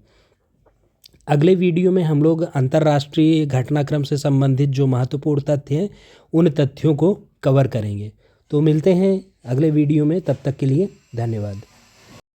अगले वीडियो में हम लोग अंतर्राष्ट्रीय घटनाक्रम से संबंधित जो महत्वपूर्ण तथ्य हैं उन तथ्यों को कवर करेंगे। तो मिलते हैं अगले वीडियो में, तब तक के लिए धन्यवाद।